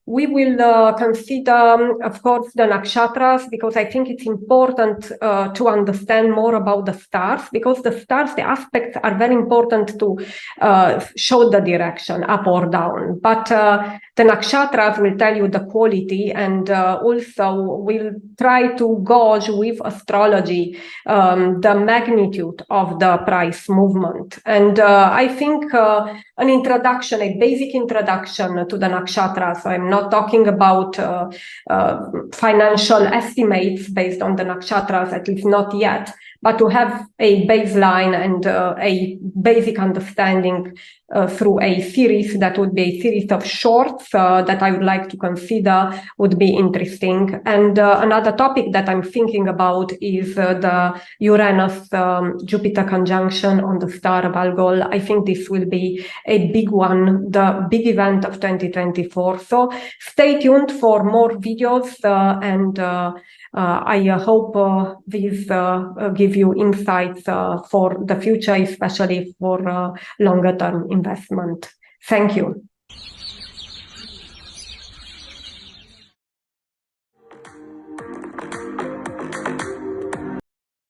We will consider, of course, the nakshatras, because I think it's important to understand more about the stars, because the stars, the aspects are very important to show the direction, up or down. But the nakshatras will tell you the quality, and also will try to gauge with astrology the magnitude of the price movement. And I think an introduction, a basic introduction to the nakshatras. So I'm not talking about financial estimates based on the nakshatras, at least not yet, but to have a baseline and a basic understanding through a series that would be a series of shorts that I would like to consider would be interesting. And another topic that I'm thinking about is the Uranus-Jupiter conjunction on the star of Algol. I think this will be a big one, the big event of 2024. So stay tuned for more videos, and I hope these give you insights for the future, especially for longer term investment. Thank you.